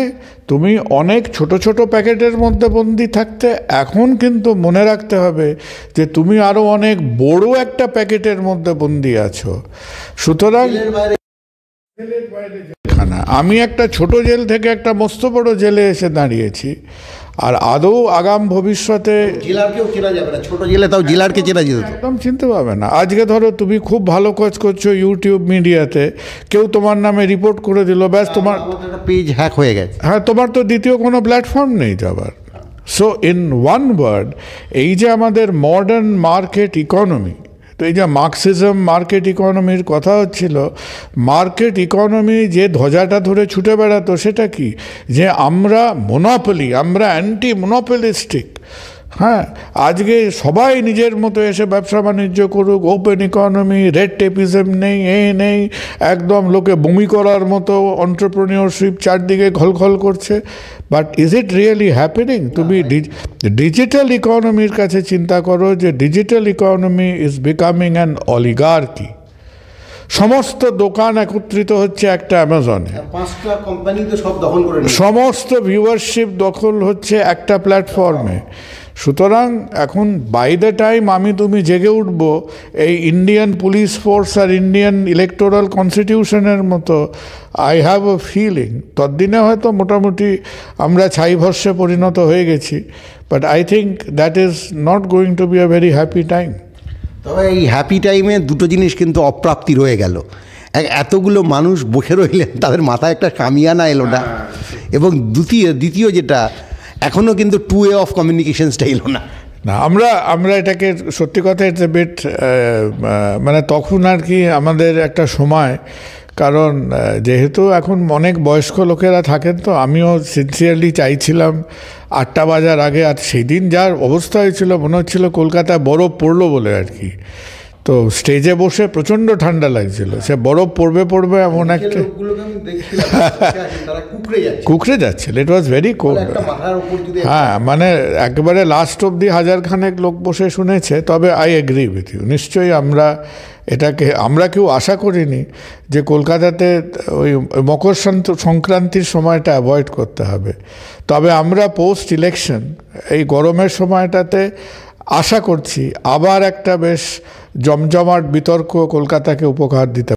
তুমি অনেক ছোট ছোট প্যাকেটের মধ্যে বন্দি থাকতে, এখন কিন্তু মনে রাখতে হবে যে তুমি আরও অনেক বড় একটা প্যাকেটের মধ্যে বন্দি আছো। সুতরাং আমি একটা ছোট জেল থেকে একটা মস্ত বড় জেলে এসে দাঁড়িয়েছি। আর আদৌ আগাম ভবিষ্যতে জেলারকেও চেনা যাবে না, ছোট জেলে তাও জেলারকে চেনা যেত, একদম চিনতে পারবে না। আজকে ধরো তুমি খুব ভালো কাজ করছো ইউটিউব মিডিয়াতে, কেউ তোমার নামে রিপোর্ট করে দিল, ব্যাস তোমার পেজ হ্যাক হয়ে গেছে। হ্যাঁ, তোমার তো দ্বিতীয় কোনো প্ল্যাটফর্ম নেই যাবার। সো ইন ওয়ান ওয়ার্ড, এই যে আমাদের মডার্ন মার্কেট ইকোনমি, তো এই যে মার্কসিজম মার্কেট ইকোনমির কথা হচ্ছিল, মার্কেট ইকোনমি যে ধ্বজাটা ধরে ছুটে বেড়াতো সেটা কি? যে আমরা মোনোপলি, আমরা অ্যান্টি মোনোপলিস্টিক। হ্যাঁ, আজকে সবাই নিজের মতো এসে ব্যবসা বাণিজ্য করুক, ওপেন ইকোনমি, রেড টেপিজম নেই, নেই, একদম লোকে বমি করার মতো এন্টারপ্রেনিয়রশিপ চারদিকে খলখল করছে। But is it really happening? তুমি ডিজিটাল ইকোনমির কাছে চিন্তা করো, যে digital economy is becoming an oligarchy. সমস্ত দোকান একত্রিত হচ্ছে একটা অ্যামাজনে, 5টা কোম্পানি তো সব দখল করে নিয়েছে, সমস্ত ভিউয়ারশিপ দখল হচ্ছে একটা প্ল্যাটফর্মে। সুতরাং এখন বাই দ্য টাইম তুমি জেগে উঠব, এই ইন্ডিয়ান পুলিশ ফোর্স আর ইন্ডিয়ান ইলেকটোরাল কনস্টিটিউশনের মতো, আই হ্যাভ আ ফিলিং ততদিনে হয়তো মোটামুটি আমরা ছাই ভস্যে পরিণত হয়ে গেছি। But I think that is not going to be a very happy time. তবে এই হ্যাপি টাইমে দুটো জিনিস কিন্তু অপ্রাপ্তি রয়ে গেল। এতগুলো মানুষ বসে রইলেন, তাদের মাথায় একটা কামিয়ানা এলো না। এবং দ্বিতীয় যেটা, এখনও কিন্তু টু ওয়ে অফ কমিউনিকেশনসটা এলো না। আমরা এটাকে সত্যি কথা ইটস এ বিট, মানে তখন আর কি আমাদের একটা সময়, কারণ যেহেতু এখন অনেক বয়স্ক লোকেরা থাকেন, তো আমিও সিনসিয়ারলি চাইছিলাম 8টা বাজার আগে। আর সেই দিন যার অবস্থা হয়েছিল, মনে হচ্ছিল কলকাতায় বরফ পড়লো বলে আর কি। তো স্টেজে বসে প্রচণ্ড ঠান্ডা লাগছিল, সে বরফ পড়বে এমন একটা কুকড়ে যাচ্ছিল। ইট ওয়াজ ভেরি কোল্ড। হ্যাঁ, মানে একেবারে লাস্ট অবধি 1000 খানেক লোক বসে শুনেছে। তবে আই এগ্রি উইথ ইউ, নিশ্চয়ই আমরা কেউ আশা করিনি যে কলকাতাতে ওই মকর সংক্রান্তির সময়টা অ্যাভয়েড করতে হবে। তবে আমরা পোস্ট ইলেকশন এই গরমের সময়টাতে আশা করছি আবার একটা বেশ জমজমাট বিতর্ক কলকাতাকে উপহার দিতে